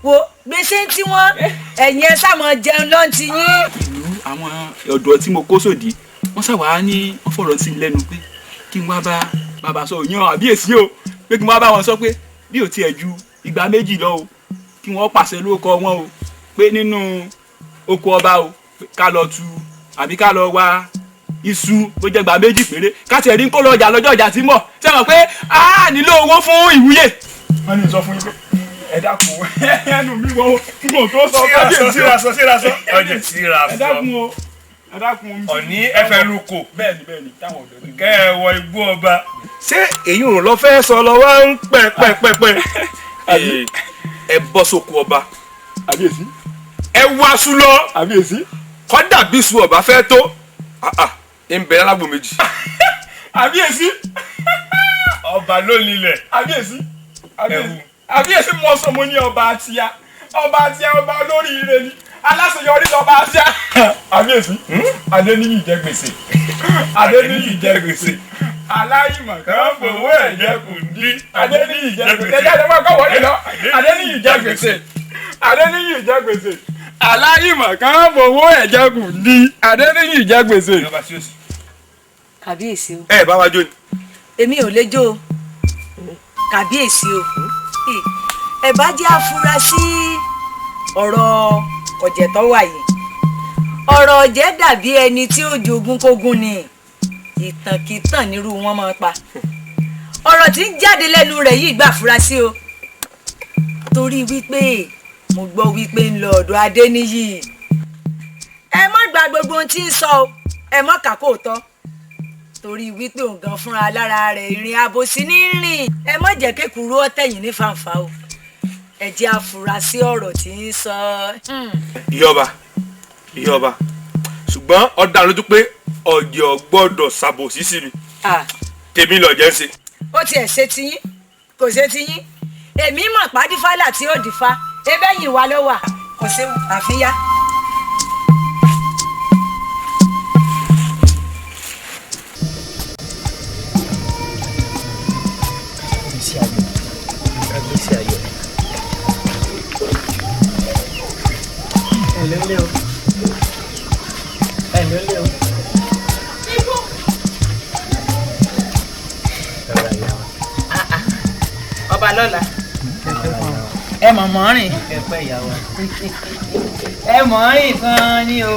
wo gbèsè tí wọ́n ẹ̀yin ẹ sàmọ̀ jẹun lọ́n ti yín. Àwọn ọ̀dọ́ tí mo kó sòdí wọ́n ṣàwá ní wọ́n fọ̀rọ̀ sí lẹ́nu pé kí n wá bá bàbá sọ yan àbíyèsí o pé kí n wá bá wọn sọ pé bí ò tiẹ̀ ju ìgbà méjì lọ o kí wọ́n pàṣẹ lóko wọn o pé nínú oko ọba o ká lọ tu àbí ká lọ wá iṣu bó jẹ́ gbà méjì péré ká tiẹ̀ rí kó lọ ọjà lọ́jọ́ ọjà tí mọ̀ ṣé mọ̀ pé a nílò owó fún ìwúyè. Wọ́n ní sọ fún yín pé ẹ dákun ẹnu mi wọ́n kò tó sọ síra sọ ọjọ́ síra sọ ẹ dákun o ẹ dákun omi. Ọ̀ní ẹfẹ lóko bẹ́ẹ̀ni táwọn ọ̀dọ́ ní. kẹ́ ẹ wọ igbó ọba. ṣé èyí ò lọ fẹ́ sọ lọ wá ń pẹ́pẹ́pẹ́ ẹ bọ́ sóko ọba àbíyèsí ẹ wá aṣú lọ àbíyèsí kọ́dà bí su ọba fẹ́ tó ń bẹ̀rẹ̀ alágbó méjì. àbíyèsí ọba ló nílẹ̀. àbíyèsí mo sọ mo ní ọba àtìyá ọba olórí ire ni aláṣeyọrí lọba àtìyá. àbíyèsí Adéníyì jẹ gbèsè aláìmọ̀ kan fowó ẹ̀jẹ̀ kù dí. Adéníyì jẹ gbèsè ẹ̀jẹ̀ máa kọ́ wọlé lọ. Adéníyì jẹ gbèsè aláìmọ̀ kan fowó ẹ̀jẹ̀ kù dí. Adéníyì jẹ gbèsè. Kàbíyèsí o. Ẹ bá wa jó ni. Èmi ò lè jó o. Kàbíyèsí o. Ẹ bá jẹ́ afurasí ọ̀rọ̀ ọ̀jẹ̀ tó wà yìí. Ọ̀rọ̀ ọ̀jẹ̀ dàbí ẹni tí ó jogún kógún ni. Ìtànkìtàn nírú wọn máa pa. Ọ̀rọ̀ tí ń jáde lẹ́nu rẹ̀ yìí gbà afurasí o. Torí wípé mo gbọ́ wípé ń lọ ọ̀dọ̀ Adéníyì. Ẹ má gba gbogbo ohun tí ń sọ o. Ẹ má kà kó tọ́. Torí wípé òun gan fúnra lára rẹ̀ ìrìn àbòsí ní rìn. Ẹ má jẹ́ kékeré ọ̀tẹ̀yìn ní fàǹfà o. Ẹ jẹ́ afurasí ọ̀rọ̀ tí ń sọ. Ìyá ọba ṣùgbọ́n ó dá lójú pé ọ̀jẹ̀ gbọ́dọ̀ ṣàbòsí sí mi. Tèmi lọ̀jẹ̀ ń ṣe. Ó tiẹ̀ ṣe tiyín kò ṣe tiyín. Èmi mọ̀ pàdífálà tí ó dìfa ebẹ́yìn wa ló wà kò sí àfíyá. Ọba lọ́la ẹ mọ̀ mọ́ rìn ẹ mọ̀ rìn gan-an ni o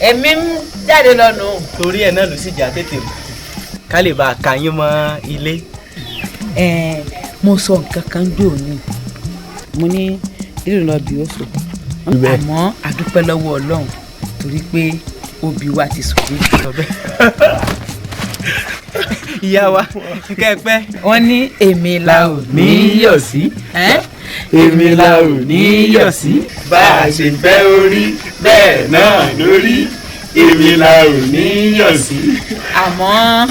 èmi ń jáde lọ́nu. Torí ẹ̀ náà ló sì jà tètè mọ́ ká lè bá a kà yín mọ́ ilé. Mo sọ nǹkan kan jò ní mo ní lílo lọ bí ó sọ àmọ́ àdúpẹ́ lọ́wọ́ Ọlọ́run torí pé obì wa ti sùn ní ìjọba. Ìyá wa kẹ́pẹ́. Wọ́n ní èmi la ò ní yọ̀ sí. Èmi la ò ní yọ̀ sí. bá a ṣe fẹ́ orí bẹ́ẹ̀ náà lórí èmi la ò ní yọ̀ sí. Àmọ́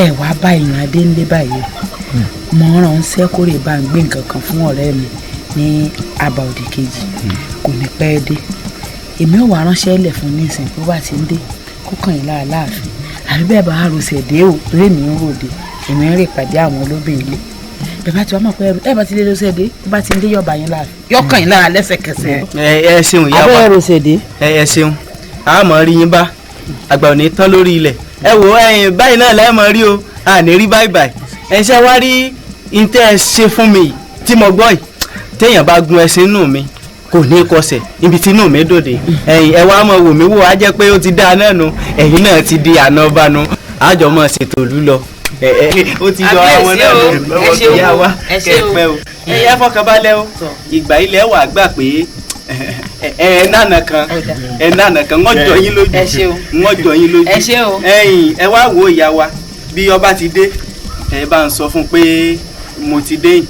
ẹ wá bá ìyàn adé ńlé báyìí mo ránṣẹ́ kó lè bá ń gbé nǹkan kan fún ọ̀rẹ́ mi ní àbá òdì kejì kò ní pẹ́ dé èmi ò wá ránṣẹ́ lẹ̀ fún nísìnyí bó bá ti ń dé kó kàn yín láàláàfin àbí bẹ́ẹ̀ bá rọṣẹ̀ dé o rémi ń ròde èmi ń rè pàdé àwọn olóbìnrin ilé bẹ́ẹ̀ bá ti wá mọ̀ pé ẹ bá ti lé rọṣẹ̀ dé bá ti ń dé yọ̀bà yín láàfin yọ̀kàn yín lára lẹ́sẹ̀kẹsẹ̀. ẹ ṣeun ìyá wa abẹ́ rọṣẹ̀ dé. ẹ ṣeun àmọ́ rí yín bá àgbà ò ní tán lórí ilẹ̀ ẹ wò ẹ̀yin báyìí náà lẹ́ẹ̀mọ́ rí o àní rí báyìí báyìí ẹ ṣe wá rí ntẹ́ ẹ ṣe fún mi tí mo gbọ́ yìí téèyàn bá gun ẹṣin inú mi kò ní kọsẹ̀ ibi tí inú mi dòde ẹ̀yin ẹ wá mọ̀ wò mí wò á jẹ́ pé ó ti dáa náà nu ẹ̀yin náà ti di àná bánu àjọ mọ̀ ṣètò òlú lọ ó ti yọ àwọn náà lọ́wọ́ tó yá wa kẹ́pẹ́ o ẹ fọkànbalẹ̀ o ìgbà ilẹ̀ wà gbà pé ẹ nánà kan wọ́n jọ yín lójú ẹ̀yin ẹ wá wo ìyá wa bí ọba ti dé ẹ bá ń sọ fún pé mo ti dé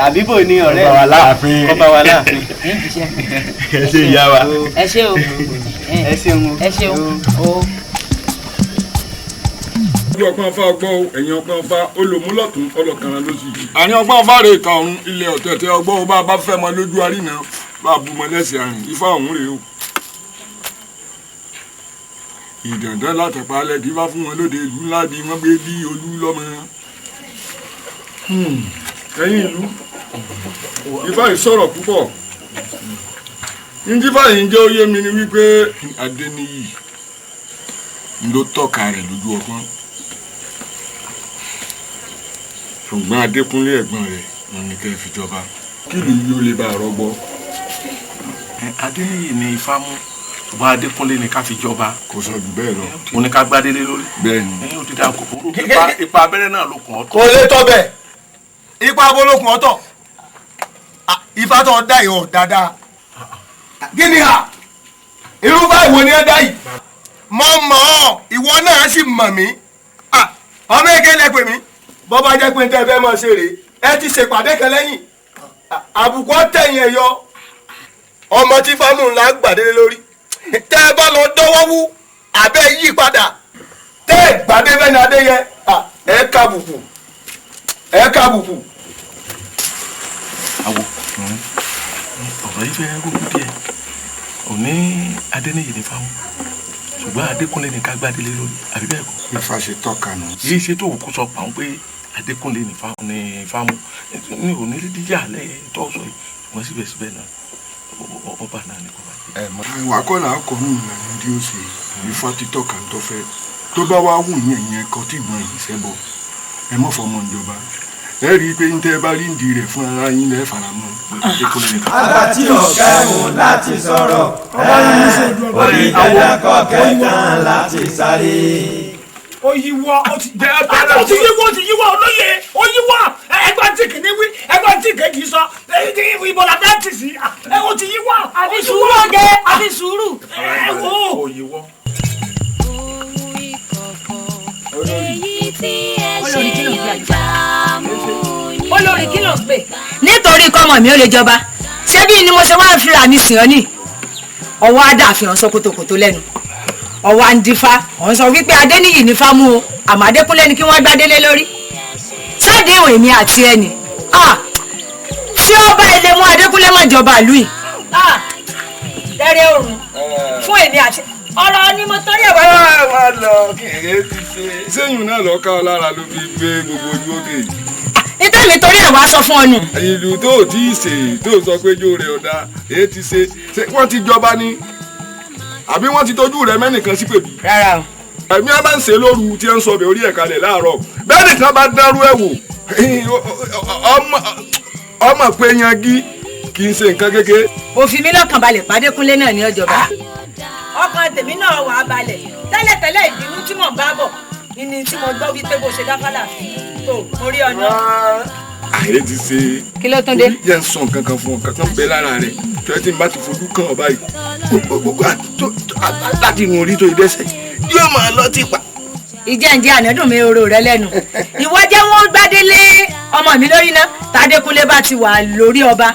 àbíbò ní ọ̀rẹ́ ọba wa láàfin ẹ ṣé ìyá wa ẹ ṣé o ẹ ṣeun ẹ ṣeun o. ojú ọpọ́n afá ọgbọ́n o ẹ̀yìn ọpọ́n afá olùmúlọ̀tún ọlọ́kànrán ló sì. àní ọgbọ́n afá rè kàn ọ̀run ilẹ̀ ọ̀tẹ̀tẹ̀ ọgbọ́n o bá a bá fẹ́ mọ lójú àrínà bá a bu mọ lẹ́sẹ̀ àrìn ifá ọ̀hún rèé o. ìdàndán látẹ̀pá alẹ́ kí bá fún wọn lóde ìlú ńlá bí wọ́n gbé bí olú lọ́mọ. ẹ̀yin ìlú ifá yìí sọ̀rọ̀ púpọ̀ níjífà yìí ń jẹ́ ó yé mi ni wípé Adéníyì ló tọ́ka rẹ̀ lójú ọpọ́n ṣùgbọ́n Adékúnlé ẹ̀gbọ́n rẹ̀ wọn ni kẹ́ ẹ fi jọba kí ló yóò lè bá a rọgbọ. Adéníyì ni ifá mú ṣùgbọ́n Adékúnlé ni ká fi jọba. kò sọ jù bẹ́ẹ̀ lọ. mo ní ká gbádélé lórí. bẹ́ẹ̀ ni. ẹ̀yin ò dídá kòkòrò ipa abẹ́rẹ́ náà ló kùn ọ́ tọ̀. kò lè tọ́ bẹ́ẹ̀ ipa abolókun ọ̀tọ̀ ifá tó dá ìhàn dáadáa kí ni à irúfẹ́ ìwọ ni ẹ dá yìí mọ̀ mọ́ ìwọ náà sì mọ̀ mí ọmọ èké lẹ pè mí bọ́ bá jẹ́ pé n tẹ́ fẹ́ mọ̀ ṣe rèé ẹ ti ṣèpàdé kan lẹ́yìn àbùkù ọ̀tẹ̀yìn ẹ̀ yọ ọmọ tí fámù ńlá gbàdélé lórí tẹ́ ẹ bá lọ dọ́wọ́ wú àbẹ́ yí padà tẹ́ ẹ gbàdé bẹ́ni adé yẹ ẹ kábùkù ẹ kábùkù. àwọ̀ ọ̀rọ̀ yìí fẹ́ rúkú díẹ̀ òní Adéníyì ní fáwọn ṣùgbọ́n Adékúnlé ní ká gbádélé lórí àbí bẹ́ẹ̀ kọ́. ifá ṣe tọ́ka nù. yìí ṣe tó òkú sọ pàún pé Adékúnlé ní fáwọn ní òní dídíjà lẹ́yìn tó sọ yìí ṣùgbọ́n síbẹ̀síbẹ̀ náà ọba náà ní kò bá jẹ́. ìwà kọ́ là á kọ́ nù ìlànà tí ó ṣe ifá títọ́ kà ń tọ́ fẹ́ tó bá wá wù yín ẹ̀yìn ẹ̀kọ́ tí ìgbọ̀n yìí sẹ́bọ̀ ẹ mọ̀ fọmọ ìjọba ẹ rí i pé ń tẹ́ bá rí ìdí rẹ̀ fún ara yín lẹ́ faramọ́. àgbà tí ò kẹ́hùn láti sọ̀rọ̀ orí ìdẹ́lẹ́kọ̀ kẹ̀kàn láti sáré. ó yíwọ́ ó ti jẹ́ ó ti yíwọ́ olóye ó yíwọ́ ẹgbẹ́ tí kìíní wí ẹgbẹ́ tí kejì sọ ìbò làbẹ́ tì sí ó ti yíwọ́. àbí sùúrù ọ̀gẹ́ àbí sùúrù. ó yíwọ́. èyí tí ẹ ṣe yọjà mú yín. olórí kí ló ń pè. nítorí kọ́mọ mi ò lè jọba ṣé bí ni mo ṣe wá ń fira mi sìn ọ́ ní ọwọ́ adáàfin ọ̀sán kòtòkòtò lẹ́nu ọwọ́ àǹdífá ọ̀hún sọ wípé Adéníyì ní fámú o àmọ́ Adékúnlé ni kí wọ́n gbádélé lórí sáàdé ìwọ̀n èmi àti ẹni tí ó bá ilé mú Adékúnlé má jọba ìlú yìí tẹ́rẹ́ òrùn fún èmi àti ọ̀rọ̀ ni mo torí ẹ̀ wá. wá lọ kẹ̀kẹ́ ti ṣe. sẹ́yìn náà lọ ká ọ lára ló fi gbé gbogbo ojú òkè. nítorí mi torí ẹ̀ wá sọ fún ọ nù. ìlú tó tí ì ṣe tó sọ pé jó rẹ̀ ọ̀dà èyí ti ṣe wọ́n ti jọba ni àbí wọ́n ti tọ́jú rẹ̀ mẹ́nìkan sí pèbí. rárá o. ẹ̀mí a máa ń ṣe lóru tí ẹ ń sọ bẹ̀ orí ẹ̀ kalẹ̀ láàárọ̀ bẹ́ẹ̀ nìkan bá dárú ẹ̀ wò ọmọ pé yangi kì í ṣe nǹkan kékeré. òfin mi lọ́kàn balẹ̀ pàdékúnlé náà ní ọjọba. ọkàn tèmi náà wà á balẹ̀ tẹ́lẹ̀tẹ́lẹ̀ ìbínú tí mò ń bá bọ̀ ní tí mo gbọ́ wípé bó ṣe dáfálà tó mo rí ọ̀nà. àyè ti ṣe. kí ló tún dé. yẹn ń sọ nǹkan kan fún ọ kankan bẹ lára rẹ tó ẹ ti bá ti fojú kàn ọ báyìí gbogbo láti rìn orí tó ìdẹ́sẹ̀ yóò máa lọ tìpa. ìjẹ́njẹ́ ànádùn mi oró rẹ lẹ́nu ìwọ jẹ́ wọ́n gbádélé ọmọ mi lórí náà tàdékúnlé bá ti wà lórí ọba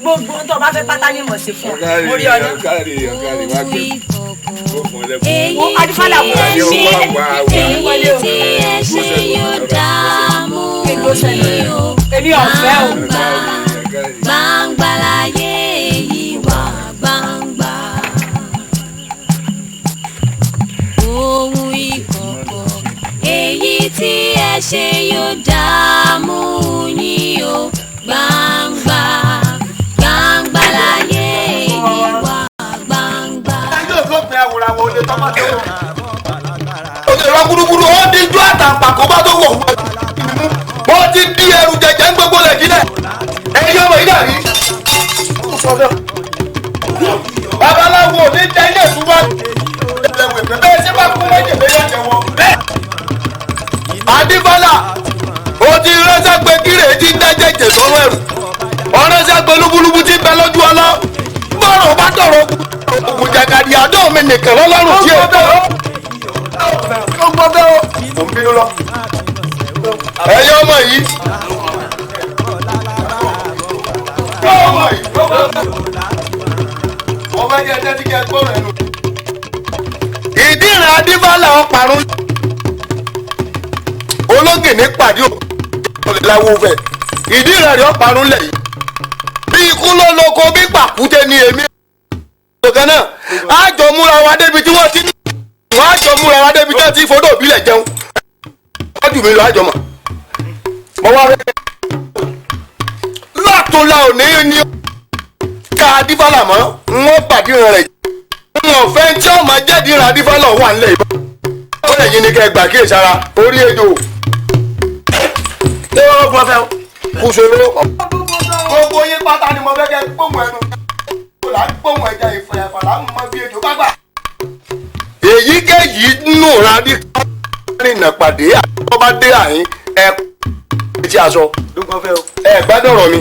gbogbo tó bá fẹ́ pátá ní mọ̀ sí fún ọ mórí ọ̀nà. èyí tí ẹ ṣe yóò dààmú yín o gbangba láyé èyí wà gbangba ohun ìkọ̀kọ̀ èyí tí ẹ ṣe yóò dààmú yín o gbangba gbangba láyé èyí wà gbangba. yóò tó pin àwòrán olè tọ́mọ́tò olè rọ gúrúgúrú ó dín ju àtàǹpàkò bá tó wọ̀ wọ́n ti di ẹrù jẹjẹ ń gbogbo lẹ̀ kílẹ̀ ẹ̀yin ọmọ yìí dàrí. babaláwo ní jẹ́ ilé ìtura bẹ́ẹ̀ ṣe bá kú méjì méjì jẹ wọn. Adébọ́lá o ti ránṣẹ́ pé kíre tí ń dájẹ́jẹ́ sọ́wọ́ ẹ̀rù ọ̀ránṣẹ́ pé lúbúlúbú ti bẹ lójú ọlọ́ gbọ́rọ̀ bá tọ̀rọ̀ ògùn jàgàdì àdó mi nìkan lọ́lọ́run tí o tẹ̀ ó gbọ́ bẹ́ẹ̀ o ń bínú lọ. ẹ̀yin ọmọ yìí ọmọ ẹ̀jẹ̀ ẹ̀jẹ̀ ti kẹ́ gbọ́rọ̀ ẹ̀nu. ìdí ìrìn Adébọ́lá ọ̀parun ológè ní pàdé òkè láwo fẹ̀ ìdí rẹ̀ rí ọ̀parun lẹ̀ yìí bí ikú ló lóko bí pàkúté ní èmi ọ̀gá náà àjọ múra wa débi tí wọ́n ti ní wọ́n àjọ múra wa débi tí wọ́n ti fodò òbílẹ̀ jẹun wọ́n jù mí lọ àjọ mọ̀ wá rẹ̀ látòlá òní ní ká adífálà mọ́ wọ́n pàdíran rẹ̀ wọ́n fẹ́ tí ọmọ jẹ́dìran adífálà wà nílẹ̀ ìbọn ó lè yín ní kẹ́ gbà kíyèsí ara orí ejò ṣé wọ́n fọ́ fẹ́ kú ṣòro gbogbo yín pátá ni mo fẹ́ kẹ́ gbóhùn ẹnu là ń gbóhùn ẹja ìfọ̀yàfà là ń mọ bí ejò bá gbà. èyíkéyìí nù rádí rìnnà pàdé àtọ́ bá dé àyín ẹ ti aṣọ ẹ gbádùn ọ̀rọ̀ mi.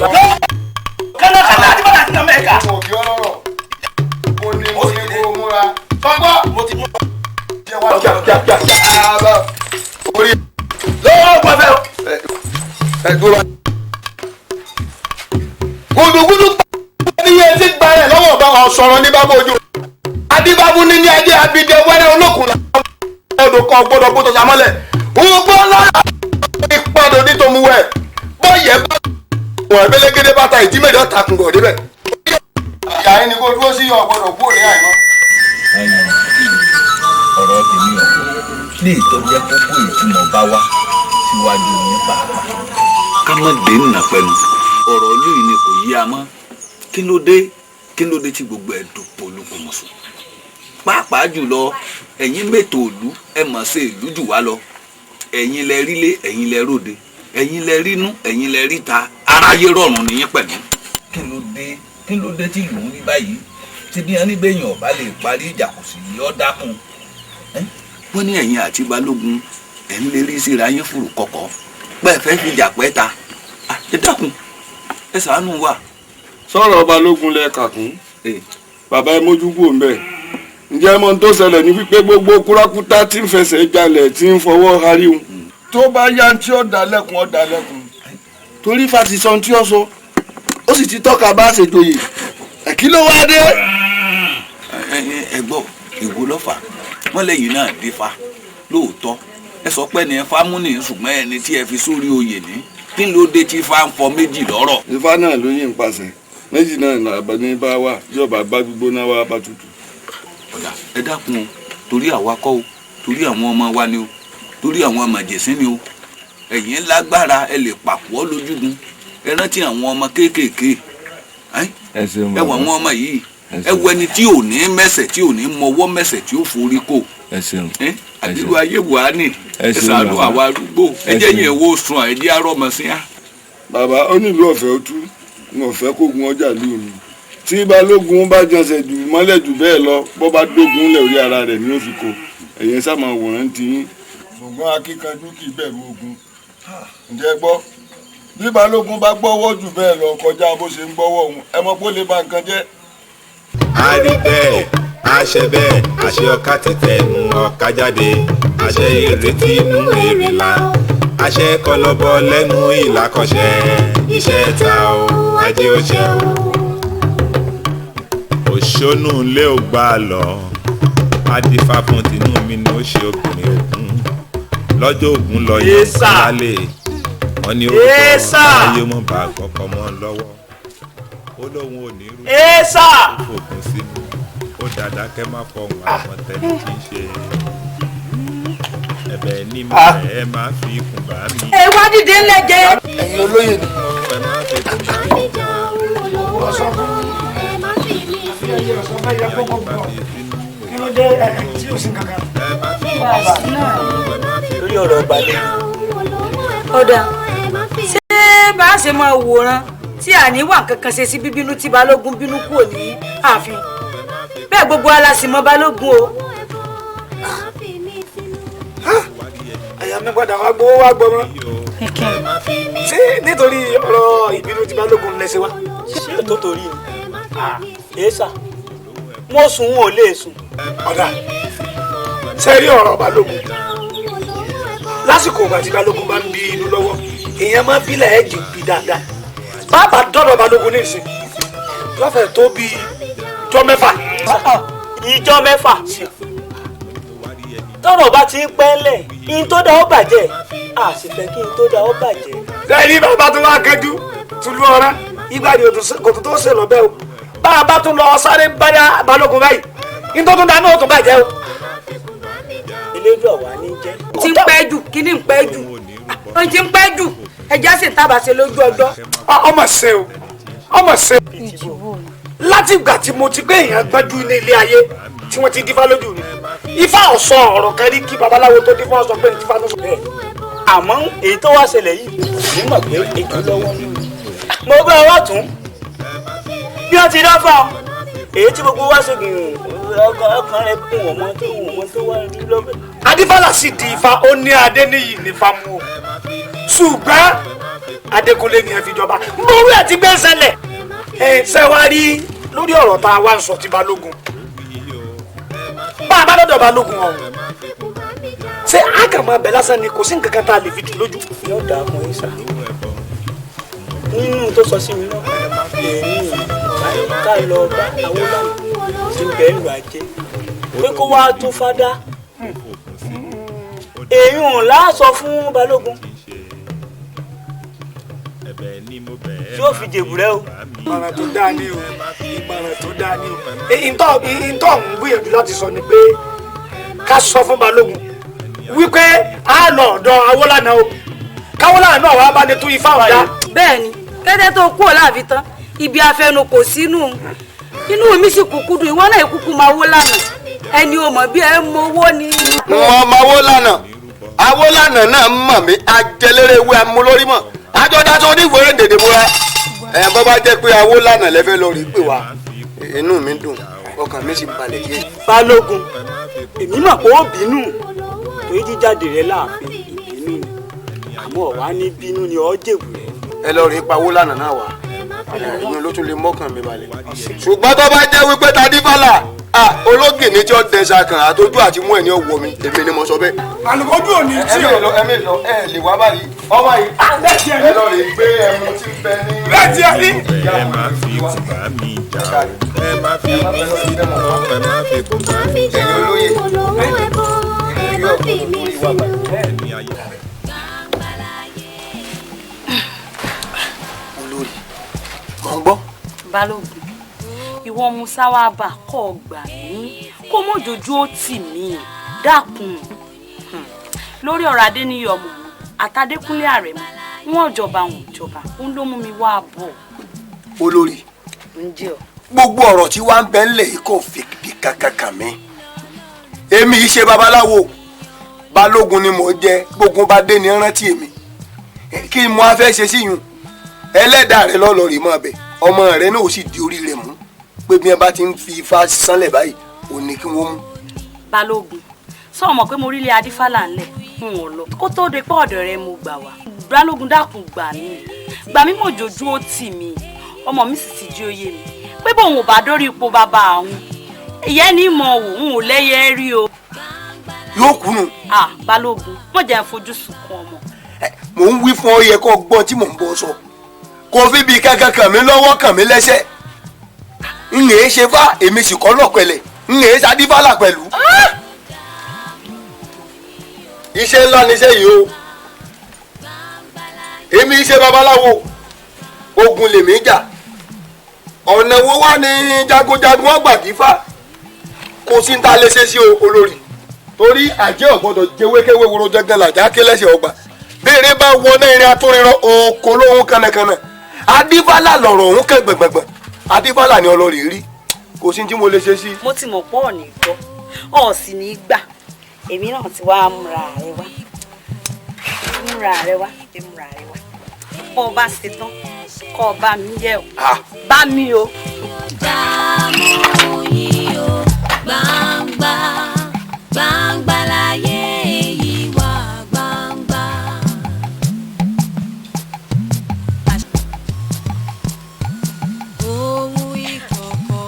kálá kálá àti bàtà àti nàmẹ́ ẹ̀ka. mo kí ọ lọ́rọ̀ mo ní kó múra tọ́gbọ́. mo ti mú ọ. orí lọ́wọ́ pàfẹ́ ẹ dúró. gudugudu ní iye tí gba ẹ lọ́wọ́ bá ọ sọ̀rọ̀ ní bábá ojú. adébábú ní ní ajé abidẹ wẹ́rẹ́ olókùn làwọn ọdún kan gbọ́dọ̀ gbọ́dọ̀ sàmọ́lẹ̀. ugbó lọ́rọ̀ ìpàdé ní tòmúwẹ̀ bọ́yẹ̀ bá wọn ẹ̀bẹ́lẹ́gẹ́dẹ́ bàtà ìdímẹ̀dọ́ takùn bọ̀ débẹ̀. ìyá ẹni kó dúró sí ọ̀gbọ́dọ̀ kú òní àìmọ́. ọ̀rọ̀ tèmi ọ̀hún lè tọ́jú kókó ìtumọ̀ bá wá síwájú ní pàápàá. ká má dé nà pẹ̀lú ọ̀rọ̀ olóyìn ni kò yí a mọ́ kí ló dé tí gbogbo ẹ̀ dòpò olùkùnmọ̀sọ. pàápàá jùlọ ẹ̀yin mẹ́tò òlú ẹ mọ̀ ṣe ìlú jù wá lọ ẹ̀yin lẹ rílé ẹ̀yin lẹ róde ẹ̀yin lẹ rínú ẹ̀yin lẹ ríta aráyé rọrùn nìyẹn pẹ̀lú. kí ló dé tí ìlú ń rí báyìí tí bí ẹni bẹ́yìn ọ̀bá lè parí ìjà kò sì yọ dákun. wọ́n ní ẹ̀yin àti balógun ẹ̀ ń lè rí síra yín fùrù kọ̀kọ̀ pẹ́ẹ́ fẹ́ fi jà pẹ́ ta ẹ dákun ẹ ṣàánú wa. sọ̀rọ̀ balógun lẹ kàkún bàbá ẹ mójú kúrò ńbẹ̀ ǹjẹ́ mọ tó ṣẹlẹ̀ ní wípé gbogbo kúrákútà tí ń fẹsẹ̀ jalè tí ń fọwọ́ hariun tó bá yá tí ó dalẹ̀kùn ó dalẹ̀kùn torí fati sọ tí ó sọ ó sì ti tọ́ka bá ṣèjòyè kí ló wá dé. ẹ gbọ́ ìwo lọ́fà wọ́n lẹ́yìn náà dé fa lóòótọ́ ẹ sọ pé ní ẹ fa múni ṣùgbọ́n ẹni tí ẹ fi sórí oyè ní kí ló dé tí fa ń fọ méjì lọ́rọ̀. ifá náà ló yìn pàṣẹ méjì náà nàbà ní bá wà yọba bá gbígbóná wá bá tutù. ọ̀dà ẹ dákun o torí àwa kọ́ o torí àwọn ọmọ wa ni o torí àwọn màjèsín ni o ẹ̀yin lágbára ẹ lè pàpọ̀ lójúgun ẹ rántí àwọn ọmọ kéékèèké ẹ wọ àwọn ọmọ yìí ẹ wọ ẹni tí ò ní mẹsẹ̀ tí ò ní mọwọ́ mẹsẹ̀ tí ó forí kò àdúrà ayé wà ní ẹ ṣàánú àwa arúgbó ẹ jẹ́ yẹn wo sùn ẹ jẹ́ arọ́mọ sí á. bàbá ó nílò ọ̀fẹ́ ó tú ní ọ̀fẹ́ kógun ọjà lù mí tí balógun bá jọsẹ̀ jù mọ́lẹ̀ jù bẹ́ẹ̀ lọ bó bá dógun lẹ̀ orí ara rẹ̀ ni ó fi kó ẹ̀yẹn sá máa wòrán ti yín. ṣùgbọ́n akíkanjú kì í bẹ̀rù ogun ǹjẹ́ gbọ́ bí balógun bá gbọ́wọ́ jù bẹ́ẹ̀ lọ kọjá bó ṣe ń gbọ́wọ́ òun ẹ mọ̀ pé ó lè ba nǹkan jẹ́. a rí bẹ́ẹ̀ àṣẹ bẹ́ẹ̀ àṣẹ ọ̀ka tẹ̀tẹ̀ nu ọ̀ka jáde àṣẹ ìrètí inú èrè la àṣẹ kọlọ́bọ lẹ́nu ìlàkọ̀ṣẹ́ iṣẹ́ ta o ajé ó ṣe o. òṣónú ilé ò gbà lọ adífá fún tinú mi ni ó ṣe obìnrin ògún lọ́jọ́ ògún lọ yẹn lálẹ́ wọn ni ó sọ ayé mọ́ bá kọ́kọ́ mọ́ lọ́wọ́ ó lóun ò ní rú fòkun sínú ó dáadáa kẹ́ má fọhùn àwọn tẹ́lẹ̀ tí ń ṣe ẹ̀bẹ̀ ní mi ẹ máa fi ikùn bá mi. ẹ wá dìde ńlẹ̀jẹ̀. ẹ̀yin olóyè ni. ẹ máa fi ikùn bá mi. kí ló dé tí o sì kankan. lórí ọ̀rọ̀ balẹ̀. ọ̀dà ṣé bá a ṣe máa wòran tí àníwá kankan ṣe sí bíbínú tí balógun bínú kúrò ní ààfin bẹ́ẹ̀ gbogbo alásìmọ́ balógun o. àyà mi padà wá gbowó wá gbọmọ ṣé nítorí ọ̀rọ̀ ìbínú tí balógun lẹ́sẹ̀ wá. ṣé tó torí ni èésà mo sùn wọn ò lè sùn. ọ̀dà sẹ́rí ọ̀rọ̀ balógun lásìkò ìgbà tí balógun bá ń bí inú lọ́wọ́ èèyàn máa ń bílẹ̀ ẹ̀jì bí dáadáa bàbá dọ́dọ̀ balógun ní ìsìn lọ́fẹ̀ẹ́ tó bí ìjọ mẹ́fà. ìjọ mẹ́fà tó tọ́rọ̀ bá ti ń pẹ́ńlẹ̀ in tó dá ó bàjẹ́ a sì fẹ́ kí in tó dá ó bàjẹ́. lẹ́yìn bàbá tó wá kẹjú tùlú ọ̀rá ìgbà ni kò tó ṣe lọ bẹ́ẹ̀ o bá a bá tún lọ sáré báyà balógun báyìí in tó tún dá náà ó tún bàjẹ́ o. eléjọ́ wa ní jẹ́. ti ń pẹ́ jù kí ni ń pẹ́ jù ó ti ń pẹ́ jù ẹja sì tábà ṣe lójú ọjọ́. ọmọ ṣe o ọmọ ṣe láti ìgbà tí mo ti gbé èèyàn gbájú ní ilé ayé tí wọ́n ti dífá lójú mi ifá ọ̀sọ́ ọ̀rọ̀ kan rí kí babaláwo tó dífá ọ̀sọ́ pé dífá ló sọ bẹ́ẹ̀. àmọ́ èyí tó wá ṣẹlẹ̀ yìí ní mọ̀ pé ètò lọ́wọ́ ni mo bá ọ wá tún bí wọ́n ti dáfà èyí tí gbogbo wá ṣe gbìyànjú ọkàn rẹ kún wọ́n tó wá rí lọ́bẹ̀. adífálà sì di ifá ó ní adé níyì ní fámú o ṣùgbọ́n adékúnlé ni ẹ fi jọba mọ̀wé àti gbé ṣẹlẹ̀ ṣe wá rí lórí ọ̀rọ̀ tá a wá ń sọ ti balógun bá a bá lọ́dọ̀ balógun ọ̀hún ṣé a kàn máa bẹ̀ lásán ni kò sí nǹkan kan tá a lè fi dùn lójú. yóò dáa fún yín sá nínú tó sọ sí mi náà èyí ká lọ bá Awólọ́wọ̀ tí ń bẹ́ẹ̀ lù ajé pé kó wá tó fádá èyí ò láàsọ fún balógun tí ó fi jèbùrẹ́ o. ìmọ̀ràn tó dáa ní o ìmọ̀ràn tó dáa ní o ìtọ́ ń gbìyànjú láti sọ ni pé ká sọ fún balógun wípé a lọ ọ̀dọ̀ Awólànà o káwólànà náà wàá bá ní tún ifá ọ̀dà. bẹ́ẹ̀ni kété tó kú ọ̀làbí tán ibi afẹnu kò sínú inú mi sì kúkú dùn ìwọ náà kúkú máa wó lánà ẹni o mọ̀ bí ẹ mọ owó ni. wọn máa wó lánà Awólànà náà mọ̀ mí ajẹlẹ́rẹ́ ewé amúlórí mọ̀ àjọdá tó ní ìwé dèdè múra bọ́ bá jẹ́ pé Awólànà lẹ́fẹ́ lọ rí pè wá inú mi dùn ọkàn mi sì balẹ̀ yé. balógun èmi mọ̀ pé ó bínú torí jíjáde rẹ láàfin ìbínú ni àmọ́ ọ̀wá ní bínú ni ọ́ jèbù rẹ. ẹ lọ rí pa Awólànà náà wá ìyẹn ló tún lè mọ́kàn mi balẹ̀. ṣùgbọ́n tó bá jẹ́ wípé tadífálà ológì ní tí ó dẹ̀sà kan àtọ́jú àti mú ẹ̀ ní ọ̀wọ́ mi èmi ni mo sọ bẹ́ẹ̀. àlùkòjú ò ní tí o. ẹ̀mí lọ ẹ lè wá báyìí ọmọ yìí ẹ lọ lè gbé ẹmu tí bẹ ní. lẹ́tí ẹ ní. ẹ má fi kùbá mi jà o ẹ má fi mí sínú ẹ má fi kùbá mi jà o. olóyè má fi mí sínú. olórí mọ̀ ń gbọ́. balógun ìwọ musa wa bà kọ́ gbà mí kó mọ̀jọ́jú ó tì mí dákun lórí ọ̀rọ̀ adéníyọ̀ ọmọ àtàdékúnlé àrẹ̀mọ wọn jọba òun ló mú mi wá bọ̀. olórí gbogbo ọ̀rọ̀ tí wàá ń bẹ ńlẹ̀ yìí kò fi kankan kàn mí èmi yìí ṣe babaláwo balógun ni mò ń jẹ gbogbo bá dé ní rántí èmi kí mo á fẹ́ ṣe síyùn ẹlẹ́dàá rẹ lọ́lọ́ rè mọ́ ọbẹ̀ ọmọ rẹ náà ó sì di orí rẹ mú pé bí wọn bá ti ń fi ifá sánlẹ̀ báyìí ò ní kí wọ́n mú. balógun sọ ọmọ pé mo rí ilé adífálà ńlẹ̀ n ò lọ kó tó de pé ọ̀dọ̀ rẹ mo gbà wá balógun dákun gbà mí mọ̀jọ́jú ó tì mí ọmọ mi sì ti jí oyè mi pé bóun ò bá dórí ipò bàbá àwọn ìyẹn ní mọ̀ wò ń ò lẹ́yẹ rí o. yóò kùnú. balógun mo jẹ́ fojú sunkún ọmọ. mò ń wí fún ọ yẹ kó gbọ́n tí mò ń bọ́ sọ kò fi bí kankan kàn mí lọ́wọ́ kàn mí lẹ́sẹ̀ ń lè ṣe fá èmi sì kọ́ lọ́pẹ̀lẹ̀ ń lè sadífálà pẹ̀lú. iṣẹ́ ńlá níṣẹ́ yìí o èmi iṣẹ́ babaláwo ogun lèmi jà ọ̀nà wo wá ní jagunjagun ọgbà dífá kò sí ń ta léṣe sí olórí torí àjẹ́ ọ̀gbọ́dọ̀ jẹ́wékéwé woro jẹ́gẹ́ làjà ké lẹ́sẹ̀ ọgbà béèrè bá wọná irin atúnrinrán òkò lóhun kànnàkànnà adífálà lọ̀rọ̀ òun kẹ́ gbẹ̀gbẹ̀gbẹ̀ adífálà ni ọlọ́rìí rí kò sí tí mo lè ṣe sí. mo ti mọ̀ pọ̀ ní gbọ́ ọ̀ sì ní gbà èmi náà ti wá múra rẹ wá bọ́ ọ bá ṣe tán kọ́ ọ bá mi yẹ o bá mi o. dààmú yìí o gbangba gbangba láyé èyí wà gbangba. ohun ìkọ̀kọ̀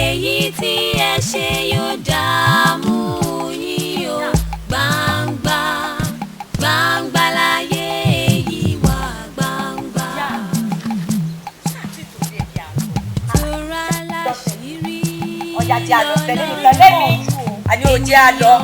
èyí tí ẹ ṣe yóò dààmú yìí o gbangba gbangba láyé èyí wà gbangba. tora láṣìírí ọjà tí a lọ tẹ̀lé mi tẹ̀lé mi àní òjì á lọ.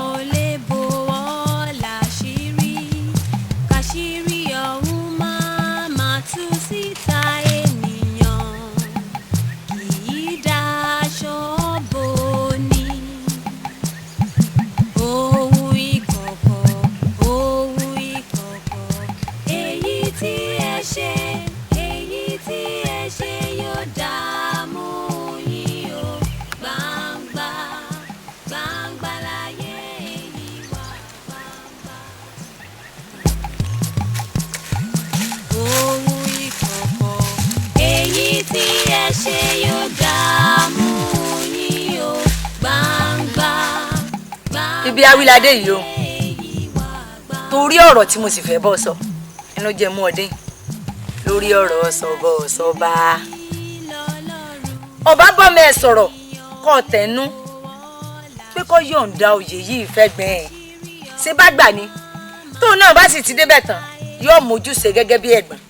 ibi awilade yìí o torí ọ̀rọ̀ tí mo sì fẹ́ bọ́ sọ ẹnu jẹ mú ọdẹ lórí ọ̀rọ̀ sọ̀bọ̀ ọba bọ́mọ ẹ sọ̀rọ̀ kọ́ tẹnu pé kó yọ̀ǹda oyè yìí fẹ́ gbẹ̀ẹ́ ṣé bá gbà ní tóun náà bá sì ti débẹ̀ tán yóò mójúṣe gẹ́gẹ́ bí ẹ̀gbọ́n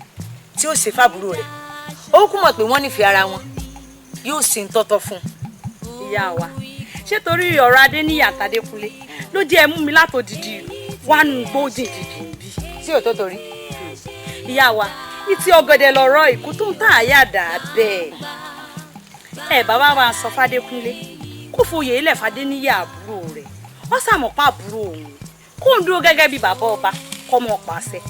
tí ó ṣe fàbúrò rẹ̀ ó kú mọ̀ pé wọ́n nífẹ̀ẹ́ ara wọn yóò sì ń tọ́tọ́ fún un. ìyá wa ṣé torí ọ̀rọ̀ Adéníyì àtàdékúnlé ló jẹ́ ẹ mú mi látòdìdí wánú gbòdì dìdì bí. sí ò tó torí. ìyá wa ìtì ọ̀gẹ̀dẹ̀ lọ̀rọ̀ ìkú tó ń tà àyà dà bẹ́ẹ̀. ẹ bàbá wa sọ fàdékúnlé kó foyè ilẹ̀ fàdéníyì àbúrò rẹ̀ ó sàmọ̀pá àbúrò òun kó ń dúró gẹ́gẹ́ bí bàbá ọba kọ́ mọ̀ pàṣẹ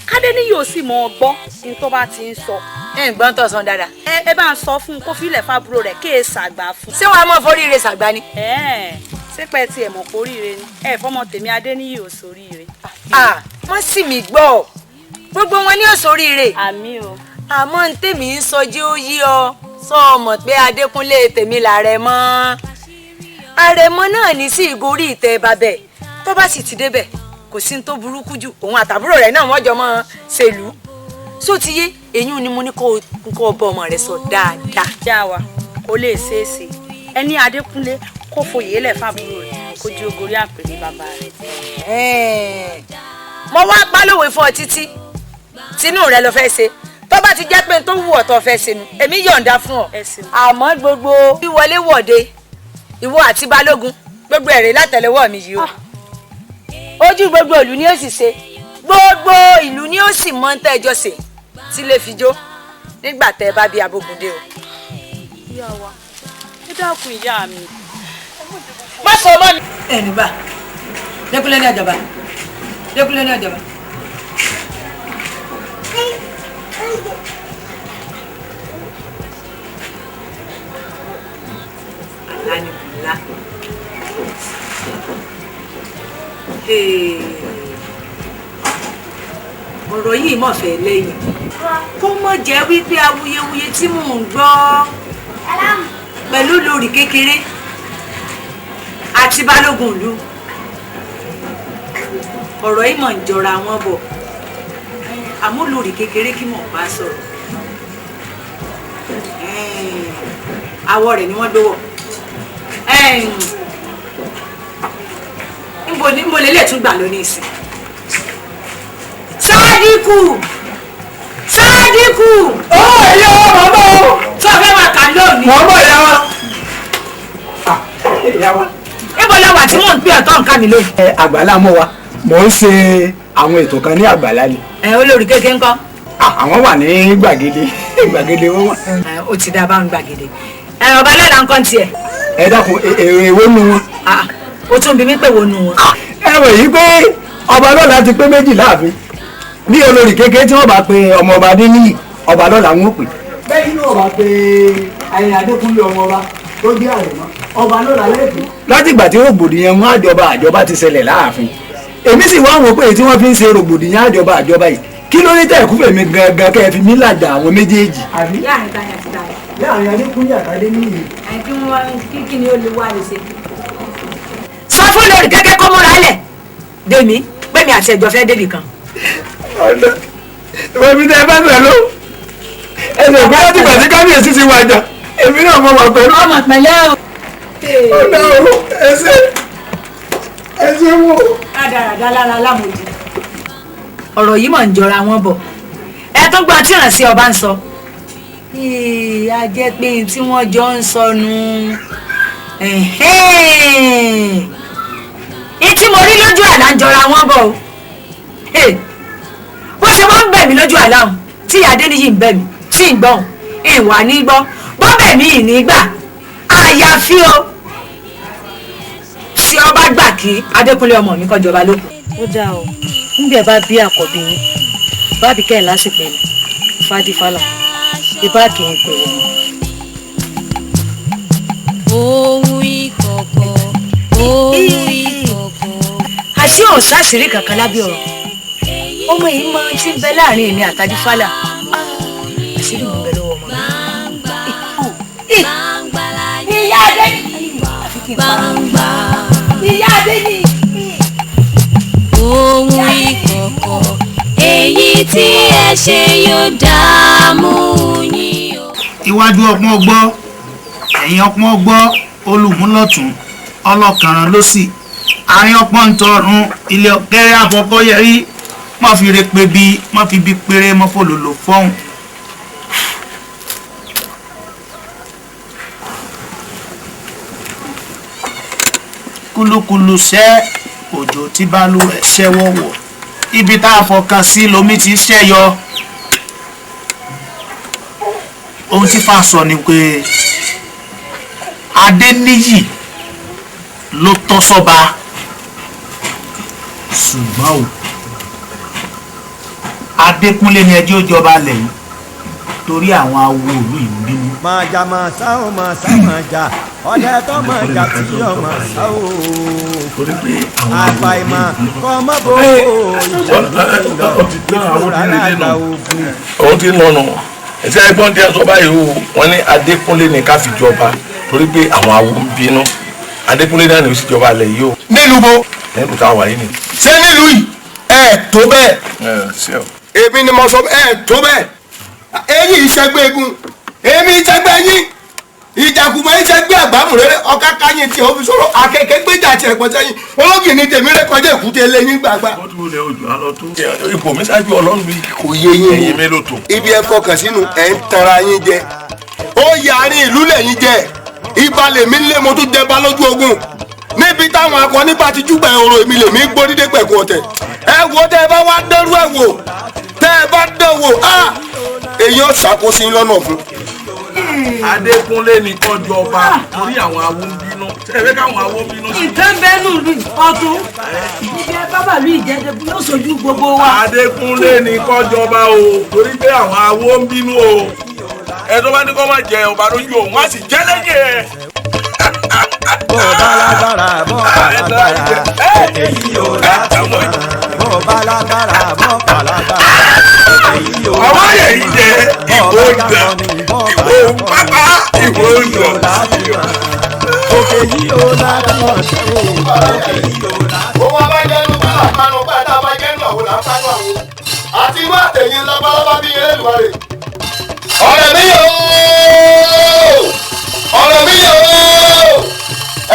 kádéníyì ò sì mọ̀ gbọ́ ní tó bá ti ń sọ. ẹ ń gbọ́n tó san dáadáa. ẹ bá ń sọ fún un kó filẹ̀ fàbúrò rẹ̀ kí ẹ ṣàgbà fún. ṣé wàá mọ̀ foríire ṣàgbà ni. sípẹ́ tí ẹ̀ mọ̀ foríire ni ẹ fọmọ tèmi Adéníyì ò soríire. wọ́n sì mí gbọ́ gbogbo wọn ní ò soríire. àmì o. àmọ́ ń tèmi ń sọ jẹ́ ó yí ọ sọ ọmọ pé Adékúnlé tèmi làrẹ̀mọ àrẹ̀mọ náà ní sí ìgorí ìtẹ́ babẹ̀ tó bá sì ti débẹ̀ kò sí ní tó burúkú jù òun àtàbúrò rẹ̀ náà wọ́n jọ mọ́ ṣèlú só ti yé èyún ni mo ní kó bọ́ ọmọ rẹ̀ sọ dáadáa. já wa kó lè ṣeéṣe ẹni Adékúnlé kó foyè lẹ̀ fábúrò rẹ̀ kó jí ogorí àpèrè bàbá rẹ̀. mo wá pálówé fún ọ títí tinú rẹ ló fẹ́ ṣe tó bá ti jẹ́ pé tó wù ọ́ tó fẹ́ ṣe nu èmi yọ̀ǹda fún ọ àmọ́ gbogbo wíwọlé wọ̀de ìwọ àti balógun gbogbo ẹ̀rẹ́ látẹ̀lẹ́wọ́ mi yìí o ojú gbogbo ìlú ni ó sì ṣe gbogbo ìlú ni ó sì mọ̀ ń tẹ́jọ́ ṣe tí lè fi jó nígbà tẹ́ ẹ bá bí Abógundé o. ìyá wa ẹ dákun ìyá mi. má sọ ọmọ mi. ẹ nígbà Dékúnlé ní ọjọba Dékúnlé ní ọjọba. alánìkúnlá ọ̀rọ̀ yìí mọ̀ fẹ́ lẹ́yìn kó mọ̀ jẹ́ wípé awuyewuye tí mò ń gbọ́ pẹ̀lú lórí kékeré àti balógun ìlú ọ̀rọ̀ yìí mọ̀ ń jọra wọn bọ̀ àmọ́ lórí kékeré kí mò ń bá sọ̀rọ̀ àwọ̀ rẹ̀ ni wọ́n gbówọ̀ níbo lélẹ̀ tún gbà lónìí ìsìn Sádíkù ó ẹ̀yà wa màmá o tó fẹ́ máa kà lónìí. màmá ẹ̀yà wa ẹ̀yà wa. níbo lẹ wà tí mò ń pè ọ̀tọ̀ nǹkan mi lónìí. àgbàlá mọ́ wa mò ń ṣe àwọn ètò kan ní àgbàlá ni. olórí kékeré ńkọ́. àwọn wà ní gbàgede gbàgede wọn wà. ó ti dá bá ń gbàgede ọba lọ́la ńkọ́ tiẹ̀. ẹ dákun èwo nu wọn. ó tún bí mi pé wo nu wọn. ẹ wọ̀ yí pé ọba lọ́la ti pé méjì láàfin ní olórí kékeré tí wọ́n bá pe ọmọ ọba Adéníyì ọba lọ́la wọn ò pè. bẹ́ẹ̀ ni wọ́n bá pe ayé Adékúnlé ọmọ ọba tó jẹ́ àrẹ̀mọ ọba lọ́la lẹ́kọ̀ọ́. láti ìgbà tí rògbòdìyàn mú àjọba ti ṣẹlẹ̀ láàfin èmi sì wá wò pé tí wọ́n fi ń ṣe rògbòdìyàn àjọba yìí kí ló ní tẹ̀kú fèmí gangan kẹ́ ẹ fi mí làjà àwọn méjèèjì. láàrin báyìí àti báyìí. láàrin Adékúnlé àti Adéníyì. kí ni ó lè wá lè ṣe. sọ fún lórí kékeré kó múra lẹ̀ dèmí pé mi àti ẹ̀jọ̀ fẹ́ débì kan. ọ̀nà ìwé mi tẹ́ ẹ bá bẹ̀ lọ ẹsẹ̀ ìgbé láti gbà tí kábíyèsí ti wájà èmi náà mọ̀ wà pẹ̀lú. ọmọ pẹ̀lẹ́ o. ọ̀nà o ẹsẹ̀ wo. rádaràdá lára lámòdì. ọ̀rọ̀ yìí mọ̀ ń jọra wọn bọ̀ ẹ tó gbọ́ tí ìrànṣẹ́ ọba ń sọ. a jẹ́ pé tí wọ́n jọ ń sọnù tí mo rí lójú àlá ń jọra wọn bọ̀ o bó ṣe wọ́n ń bẹ̀ mí lójú àlá òun tí Adéníyì ń bẹ̀ mí tí ń gbọ́n ìwà ní gbọ́ bọ́ bẹ̀ mí ní gbà àyàfi o tí ọba gbà kí Adékúnlé ọmọ mi kó jọba lókun. ó dáa o nígbà bá bí àkọ́bí yín bábí kẹ́hìn lásìkò ẹ̀ fàdífàlà ìbá kì í pè wọ́n. ohun ìkọ̀kọ̀ ohun ìkọ̀kọ̀. àṣé ò sáṣìírí kankan lábẹ́ ọ̀rọ̀ ọmọ yìí máa ti ń bẹ láàrin èmi àtàdífàlà àṣírí mi ń bẹ lọ́wọ́ ọmọ mi. ìyá Adé ìyá Adé ni. ohun ìkọ̀kọ̀ èyí tí ẹ ṣe yóò dààmú yín o. Iwájú ọpọ́n ọgbọ́ ẹ̀yìn ọpọ́n ọgbọ́ olùmúlọ̀tún ọlọ́kànràn lósì àárín ọpọ́n ntọ̀run ilé ọ̀kẹ́rẹ́ àfọkọ́ yẹrí má fi re pé bí má fi bí péré má fòlòlò fọ́hùn. kúlúkúlú ṣẹ́ òjò tí bálú ẹ̀ ṣẹ́wọ́wọ́ ibi tá a fọkàn sí lomi ti ṣẹ́yọ. ohun tí fà sọ ni pé Adéníyì ló tọ́ sọ́ba ṣùgbọ́n o Adékúnlé ni ẹjọ́ ìjọba lẹ́yìn torí àwọn awo òlu ìlú bínú. máa jà máa sá o máa sá máa jà ọdẹ tó máa jà tí yọ máa sá o. àfàìmọ̀ kọ́ mọ́ bò ó ìfúra lágbà ogun. òun ti ń lọ́nà ẹ̀sẹ̀ ẹgbọ́n díẹ̀ sọ báyìí o wọ́n ní Adékúnlé ní ká fi jọba torí pé àwọn awo ń bínú Adékúnlé náà ní ó sì jọba lẹ̀ yìí o. nílùú bo. nílùú tá a wà yìí ni. ṣé nílùú yìí ẹ tó bẹ́ẹ̀. èmi ni mo sọ ẹ tó bẹ́ẹ̀. èyí ìṣẹ́gbẹ́ egun èmi ìṣẹ́gbẹ́ yín ìjàkùmọ̀ ìṣẹ́gbẹ́ àgbàmùrẹ́rẹ́ ọ̀ká káyìn tí ó fi sọ̀rọ̀ akẹ́kẹ́ gbéjà tí ẹ̀pọ̀ sẹ́yìn ológìní tèmi rẹ̀ kọjá èkúté lẹ́yìn gbàgbà. ipò mi ṣáájú ọlọ́run bí kò yé yín ni ẹ̀yin mélòó tó. ibi ẹ fọkàn sínú ẹ̀ ń tanra yín jẹ ó yarí ìlú lẹ́yìn jẹ ìbalẹ̀ mi lé mo tún jẹ bá lójú ogun níbi táwọn akọni bá ti júgbà ẹ̀rọ èmi lèmi gbódídé pẹ̀kú ọ̀tẹ̀ ẹ wo tẹ́ ẹ bá wá dẹ́rú ẹ̀ wò tẹ́ ẹ bá dẹ̀ wò èyí ó ṣàkóso yín lọ́nà fún. Adékúnlé nìkan jọba torí àwọn awo ń bínú ẹ fẹ́ káwọn awo ń bínú. ìtàn bẹ́ẹ̀nù ọ̀tún ibi ẹ bábà lù ìjẹ́jẹ́ yóò sojú gbogbo wa. Adékúnlé nìkan jọba o torí pé àwọn awo ń bínú o ẹ tó bá ní kó má jẹ ọba lójú òun wá sì jẹ́ lẹ́yìn ẹ̀. bó bá lágbára bó bá lágbára èyí ò lágbára bó bá lágbára bó bá lágbára èyí ò lágbára àwọn yẹ̀yí jẹ ìbò ìgbà ìbò pápá ìbò ìgbà. òkè yìí ò lágbára òkè yìí ò lágbára. owó abájẹ́nu bá làpánu bá tá a bá jẹ́ nù àwọn làpánu àwọn àti wá àtẹ̀yìn lọ́balọ́ba bí Elédùmarè. ọ̀rẹ́ mi yòó ọ̀rẹ́ mi yòó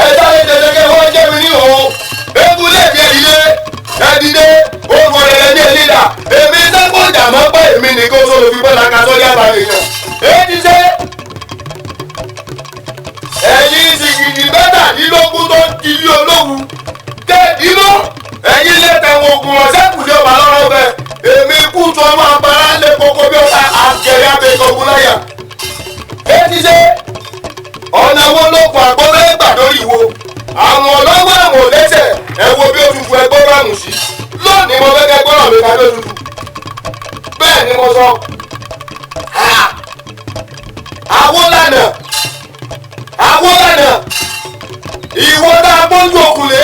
ẹ̀dá lè tẹ̀lé kí wọ́n jẹ́ mi ní òun ewu lè fi ẹ̀dídé oògùn ẹ̀rẹ́ ní ẹ̀lídà èmi sẹ́kọ̀ọ́ jàmọ́ pé èmi nìkan sọ̀rọ̀ fi bọ́lá ka sọ́jà bá èèyàn èyí ṣe ẹ̀yin sìgìdì mẹ́tàdínlógún tó ń di ilé ológun tẹ̀dínló ẹ̀yin lẹ́tẹ̀wọ̀n ogun ọ̀sẹ̀ kùdé ọ̀bà lọ́rọ̀ bẹ́ẹ̀ èmi kú tó ọmọ abara lé koko bí ọ̀tá àgẹ̀rẹ́ abẹ́kọ̀ọ́gùn láyà èyí ṣe ọ̀nà wo ló kọ àgbọ̀rẹ́ gbàdórí wo àwọn ọlọ́wọ́ àwọn òlẹ́sẹ̀ ẹ wo bí òtútù ẹgbẹ́ ránù sí lónìí mo fẹ́ kẹ́ gbọ́dọ̀ mi ká lótútù bẹ́ẹ̀ ni mo sọ àwọn lànà ìwọ tá a gbójú òkùnlé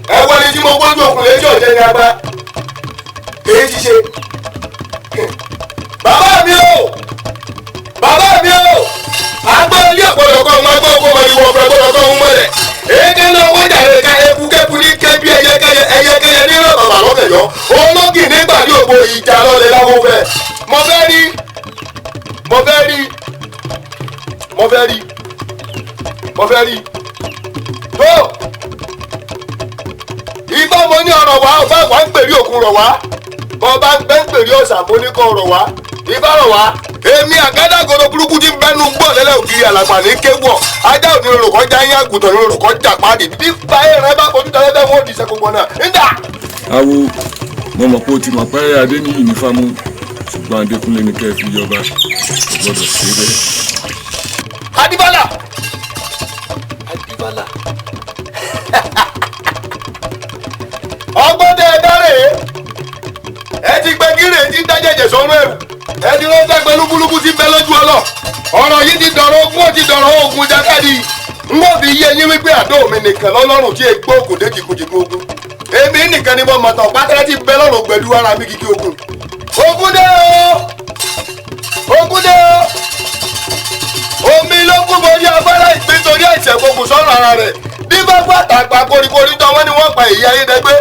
ẹ wọlé tí mo gbójú òkùnlé tí ò jẹ́ ní agbá èyí ti ṣe bàbá mi o agbọ́ ilé ọ̀pọ̀lọpọ̀ ọmọ agbọ́ ọkọ̀ ọmọ ìwọ̀ ọ̀pọ̀lọpọ̀ ọmọ mọ́lẹ̀ èké náà wọ́n jàre ká ekúkẹ́kù ní kẹ́bí ẹyẹkẹyẹ nínú bàbá lọ́kẹ̀yọ́ ológì nígbà ní ògbó ìjà lọ́lẹ̀ láwọn fẹ́ mo fẹ́ rí tó ìbá mo ní ọ̀rọ̀ wá ọba wà ń pèrè òkun rọ̀ wá bọ́ba ń pèrè ọ̀sà mo ní kọ́ ọ̀rọ̀ wá ìbá rọ̀ wá èmi àgádágodo burúkú ti bẹnu gbọ́ lẹ́lẹ́ ògiri àlàpà ní kéwọ̀ ajá òní olùkọ́ já yín àgùntàn ní olùkọ́ jà pàdé bí bá ẹ̀rẹ́ bá fojú tẹ́lẹ́tẹ́ wọ́n di iṣẹ́ gbogbo náà nígbà. awo mo mọ̀ pé o ti mọ̀ pé Adéníyì ní fámú ṣùgbọ́n Adékúnlé ní kẹ́ ẹ fi yọba gbọ́dọ̀ ṣe bẹ́ẹ̀. Adébọ́lá ọgbọ́n tẹ ẹ dárè ẹ ti gbẹ gírè ti dájẹ̀jẹ̀ sọ́run ẹ̀rù ẹ ti ránṣẹ́ pẹ̀lú búlúkú ti bẹ lójú ọlọ ọ̀rọ̀ yìí ti dọ̀rọ̀ ogún ó ti dọ̀rọ̀ ogun jákàdí n ó fi yé yín wípé àdó mi nìkan lọ́lọ́run tí ègbó ògùn dé jìkùjìkù ogun èmi nìkan ni mo mọ̀ tán pátá ti bẹ lọ́rùn pẹ̀lú ara mi kìkì ogun ogun dé o omi ló kú borí abẹ́rẹ́ ìpín torí àìsàn gbogbo sọ́run ara rẹ̀ bí bá gbàtàgbà koríkorí tán wọ́n ní wọ́n pa èyí ayédègbé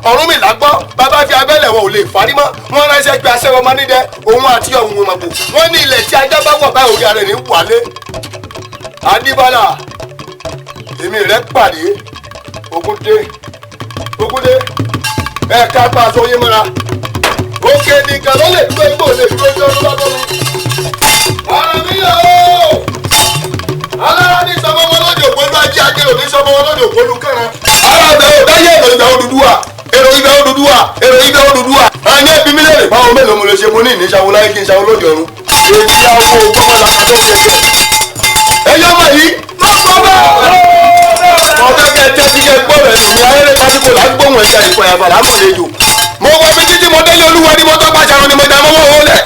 Ọ̀rúnmìlà gbọ́ bàbá fi abẹ́lẹ̀ wọn ò lè farí mọ́ wọ́n ránṣẹ́ pé aṣẹ́wó máa nídẹ òun àti ọ̀hún wọn bò wọ́n ní ilẹ̀ tí ajá bá wọ̀ báyìí orí ara ẹ̀ ní wálé. Adébọ́lá èmi rẹ̀ pàdé Ògúndé ẹ̀ka pa aṣọ yé mọ́ra òkè nìkan ló lè dúró igbó lè dúró igbó ló bá bọ́ mi. Ọ̀rọ̀ mi yọ̀ ó alára ní sọmọ wọn lóde òpólú ajé akérò ní sọmọ wọn lóde òpólú kẹrin. Ara ọ̀dọ̀ ò dáyé èrò ibẹ̀ Odùduwà èrò ibẹ̀ Odùduwà. Ẹni ẹbí mi lèrè báwọn mélòó mo lè ṣe mo ní ìníṣàwó láyé kí n ṣàwó lóde ọ̀run. Èyí ya owó gbọ́mọlá kan tó ń ṣẹṣẹ. Ẹyọ mọ̀ yìí má sọ bẹ́ẹ̀. Ọ̀gá kẹ tẹ́tí kẹ gbọ́ rẹ̀ ní ayẹyẹ kásìkò lágbóhùn ẹ̀ṣẹ̀ ìpọ̀ ẹ̀fà lámọ̀lẹ́jọ. Mo wọ mi títí mo délé olúwa ní mo tọ́ bá ṣàrùn ni mo dá mọ́wọ́ owó lẹ̀.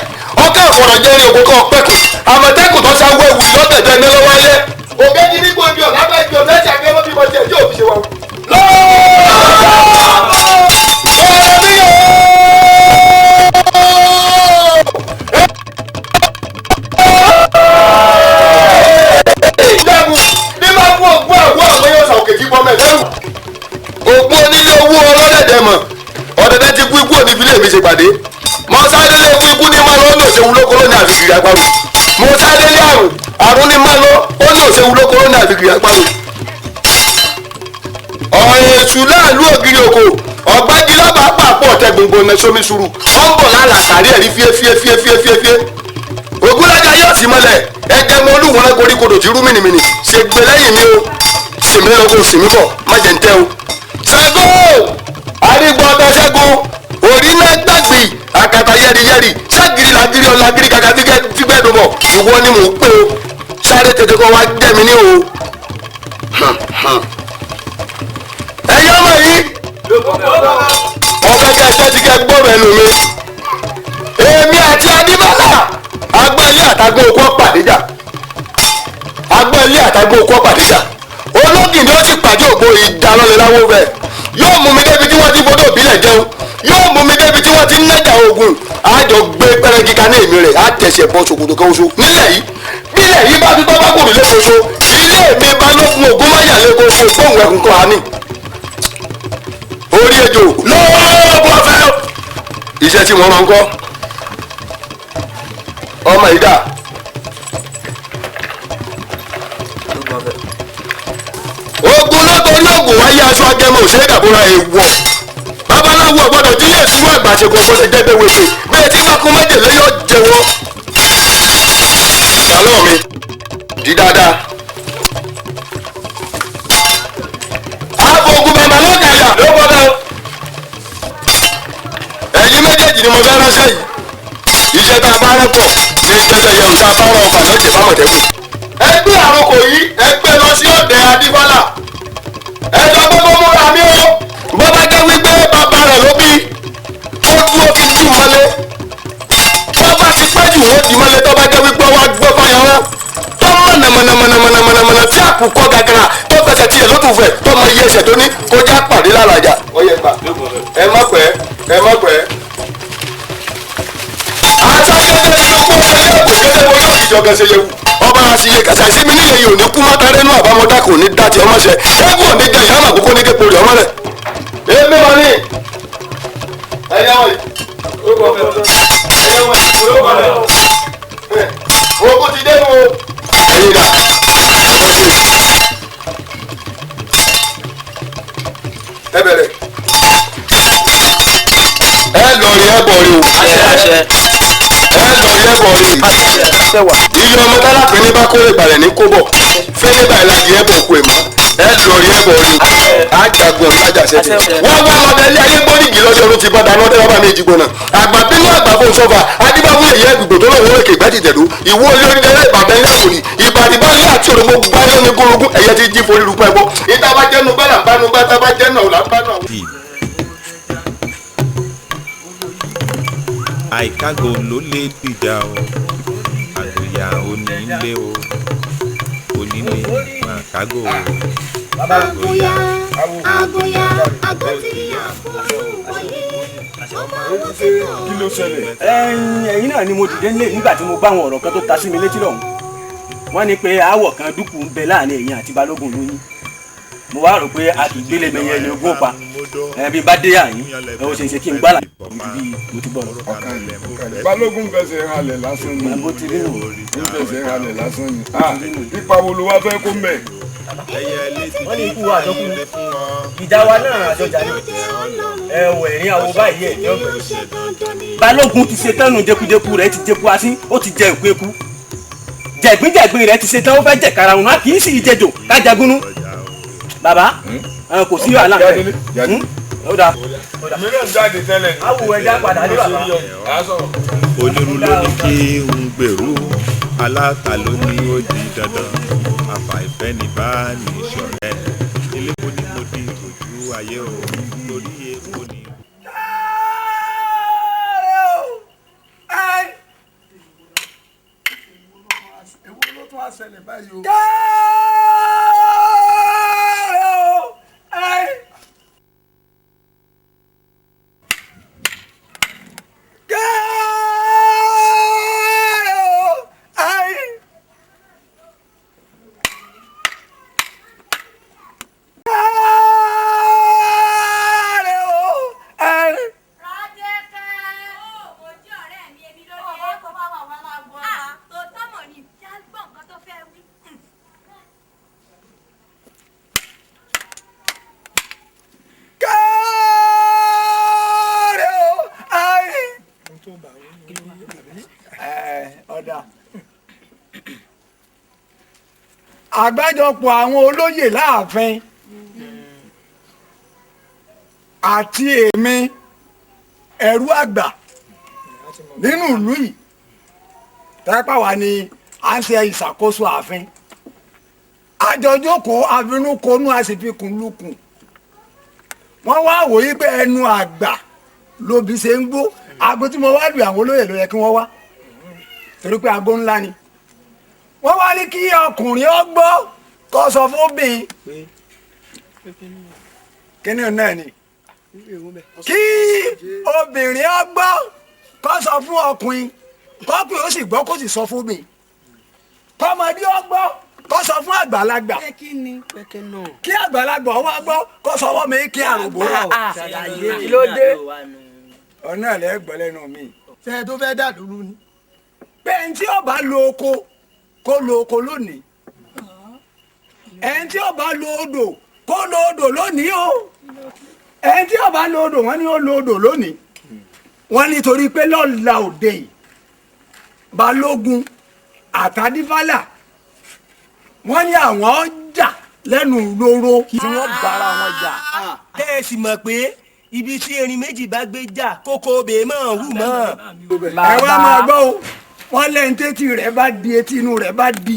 Ọkẹ́ ọ̀fọ̀rọ̀ jẹ́ ní òkú kan pẹ́kù. Àmọ̀tẹ́kùn tó ṣàwọ̀ ewu lọ́tẹ̀tẹ̀ ní lọ́wọ́ ilé. Ògé ní nígbò ibi ọ̀nà bẹ́ẹ̀ jọ lẹ́sẹ̀ akẹ́wọ́ bí mo jẹ́ tí òfin ṣe wà. Ògbó onílé owó ọlọ́dẹ̀dẹ̀ mọ̀ ọ̀dẹ̀dẹ̀ ti kú ikú òní fílẹ̀ mi ṣe pàdé mo sáré lé fún ikú ní má lọ ó ní òṣèwú lókòrò ní àfikìrì àparò mo sáré lé àrùn ní má lọ ó ní òṣèwú lókòrò ní àfikìrì àparò. ọ̀rẹ́ èṣù láàlú ògiri òkò ọ̀gbági lábàá pàpọ̀ tẹ gbogbo ọ̀nà sómi sùúrù ó ń bọ̀ lára àtàrí ẹ̀rí fíefíefíefíefíefíe Ògúnlájà yóò sì mọ́lẹ̀ ẹ̀jẹ̀ mọ́ olúwọn lágorí kodò tí rú mìnìmìnì ṣe gbé lẹ́yìn mi o sèmi lọ́gọ́ sèmi bọ̀ má jẹ́ ń tẹ́ o. Ṣẹ́gun arígbọ́tọ̀ Ṣẹ́gun orí náà gbàgbé àkàtà yẹ́rìyẹ́rì ságìrì làgìrì ọ̀làgìrì kàkà fígbẹ́dùn bọ̀ ìwọ ni mò ń pè o sáré tètè kọ́ wá gbẹ̀mí ní o. ẹ̀yọ́ mọ̀ yìí ọ̀fẹ́ kẹ́ tẹ́tí kẹ́ gbọ́rọ̀ ẹnu mi èmi àti Adébọ́lá agbẹ́lé àtàgbọ́ okó pàdéjà ológin ni ó sì pàdé ògbó ìdálọ́lẹ̀ láwọ́ rẹ̀ yóò mú mi débi tí wọ́n ti fodò ìbílẹ̀ jẹun yóò mú mi débi tí wọ́n ti nájà ogun àjọ gbé pẹ́rẹ́gì kan ní èmi rẹ̀ á tẹ̀sẹ̀ bọ́ ṣòkòtò kan oṣù nílẹ̀ yìí bílẹ̀ yìí bá ti tọ́ bá kò rí lẹ́kọ̀ọ́ṣọ́ ilé mi bá lókun ògún máyà lẹ́kọ̀ọ́ṣọ́ gbóhùn ẹkùn kan àní. orí ejò lọ́wọ́ fẹ́ iṣẹ́ tí wọ́n máa ń kọ́ ọmọ yìí dà. Ogun lọ́tọ̀ọ́rí ògùn wáyé aṣọ agẹmọ òṣèré dàbúrà èèwọ̀ babaláwo ọ̀gbọ́dọ̀ tí yóò sínú àgbàṣekọ̀ ọ̀gbọ́dọ̀ jẹ́bẹ̀ wèpè bẹ́ẹ̀ tí bá kún méjèlé yóò jẹ́wọ́. Ìyàlọ́ mi di dáadáa. Ààbò ogun bàbá lọ́kàyà ló gbọ́dọ̀. Ẹ̀yin méjèèjì ni mo fẹ́ ránṣẹ́ yìí. Iṣẹ́ tá a bá rẹ́ pọ̀ ní ìtẹ́lẹ̀ yẹn tá a bá rán ọkọ̀ lọ́jẹ̀ fámọ̀tẹ́kù. Ẹgbẹ́ àròkò yìí ẹgbẹ́ lọ sí ọ̀dẹ̀ Adébọ́lá ẹjọ́ gbogbo múra mi o bó bá jẹ́ wípé bàbá rẹ̀ ló bí tó dúró fi dì mọ́lé tó bá ti pẹ́ jù wọ́n dì mọ́lé tó bá jẹ́ wípé wọ́n gbọ́ fáyọ̀rọ̀ tó mọ̀nàmọ̀nàmọ̀nàmọ̀nà tí àkùkọ gàgàrà tó fẹsẹ̀ tiẹ̀ lótùfẹ̀ tó mọ iye ẹsẹ̀ tó ní kó já pàdé lálàjà. ọyẹ gbà ẹ má pẹ́. àtàkẹ́tẹ́ nínú kó wọlé òkòjọ́lé wo yóò ìjọba ṣe yẹwu ọba àṣìyẹ kàṣà sí mi nílẹ̀ yìí ò ní kú mọ́tàrẹ́nu àbámọ́dá kò ní dá ti ọmọ ṣẹ ṣẹ́gun ò ní jẹ ìyá àmàkókò ní képo rẹ̀ ọmọ rẹ̀. èmi wọn ní ẹyẹ wọn yìí ogun ti dé nu ẹyin dà ẹ bẹ̀rẹ̀ ẹ lọ rí ẹ bọ̀ rí o ẹ lọ rí ẹ bọ̀ rí iye ọmọ tálákì ní bá kórè balẹ̀ ní kóbọ̀ fẹ́lẹ́ báyìí láti ẹ bọ̀ kú ẹ̀ mọ́ ẹ lọ rí ẹ bọ̀ rí ajagun ọ̀sájà sẹ́tẹ̀ wọ́n wá ọmọdé ilé ayé gbórígì lọ́jọ́ ló ti bá dáná ọdẹ bàbá mi jìgbọ́n náà àgbà bínú àgbà fún sọ́fà adébáwú èyí ẹ̀gbìgbò tó lọ́wọ́ èkè ìgbà tìtẹ̀dó ìwọ olórí dẹ́rẹ́ ìbàbẹ́ ilé àwòrì ìbàdìbá ilé àti òrògbò gbáyé ní gúnrúgún ẹ̀yẹ ti jí forí rúpẹ́ gbọ́ ìta bá jẹ́ nu gbẹ́là bá nu gbá tá bá jẹ́ náà là bá náà. àìkágò ló lè dìjà o àgbòyà onílé o onílé àkágò o àgbòyà àgbòyà àgbòtìyà kí ló ṣẹlẹ̀. ẹ̀yin náà ni mo dìde nílé nígbà tí mo bá àwọn ọ̀rọ̀ kan tó ta sí mi létí lọ́hùn wọ́n ní pé aáwọ̀ kan dúkù ń bẹ láàrin ẹ̀yin àti balógun lóyún mo wá rò pé a kì í gbélé mẹyẹ ní ogún pa bí bá dé àyín ó ṣe kí n gbálà bí mo ti bọ̀ lọ. balógun fẹsẹ̀ halẹ̀ lásán ni bó ti rí nù. ń fẹsẹ̀ halẹ̀ lásán ni ipa wo ló wá fẹ́ kó mẹ́. wọ́n ní ikú àjọkú ìjà wa náà àjọjà ni ẹ̀wọ̀ ẹ̀rín àwọ̀ báyìí ẹ̀ ní ọ̀gbìn. balógun ti ṣe tánu jẹkujẹku rẹ̀ ti jẹku asín ó ti jẹ ìpé ku jẹ̀gbín rẹ̀ ti ṣe tán ó fẹ́ jẹ̀ karahun náà kì í sì jẹjò kájagúnú. bàbá kò sí wàhálà rẹ̀ ó dáa. mìíràn jáde tẹ́lẹ̀. awo ẹja padà ní bàbá. onírú ló ní kí n gbèrú aláta ló ní ó di dandan àfàìfẹ́ ní bá ní ìṣọ̀rẹ́ ilé kò ní mo di ojú ayé o torí èèwọ̀ ni. èwo ló tún wá ṣẹlẹ̀ báyìí o. àgbájọpọ̀ àwọn olóyè láàfin àti èmi ẹ̀rú àgbà nínú ìlú yìí tẹ́pà wá ní à ń ṣe ìṣàkóso ààfin àjọjókòó àfinúkonú àsìfikùn lukùn wọ́n wá wòye pé ẹnu àgbà lóbi ṣe ń gbó aago tí mo wá lù àwọn olóyè ló yẹ kí wọ́n wá torí pé aago ńlá ni wọ́n wá ní kí ọkùnrin ó gbọ́ kó sọ fún obìnrin kíní náà ni kí obìnrin ó gbọ́ kó sọ fún ọkùnrin kọ́kùnrin ó sì gbọ́ kó sì sọ fún obìnrin kọ́mọdé ó gbọ́ kó sọ fún àgbàlagbà kí àgbàlagbà wá gbọ́ kó sọ fún mi kí àròbó rọ̀ kí ló dé ọ̀nà ẹ̀lẹ́gbọ̀n lẹ́nu mi ṣe tó fẹ́ dà lóru ni pé ẹni tí ó bá lo oko kó lo oko lónìí ẹni tí ó bá lo odò kó lo odò lónìí o ẹni tí ó bá lo odò wọ́n ní ó lo odò lónìí wọ́n nítorí pé lọ́la òde yìí balógun àtàdífálà wọ́n ní àwọn jà lẹ́nu lóró tí wọ́n bára wọn jà. tẹ́ ẹ sì mọ̀ pé ibi tí erin méjì bá gbé jà kókó obè máa hù mọ́. ẹ wá máa gbọ́ o wọ́n lẹ́yìn tétí rẹ̀ bá di etí inú rẹ̀ bá di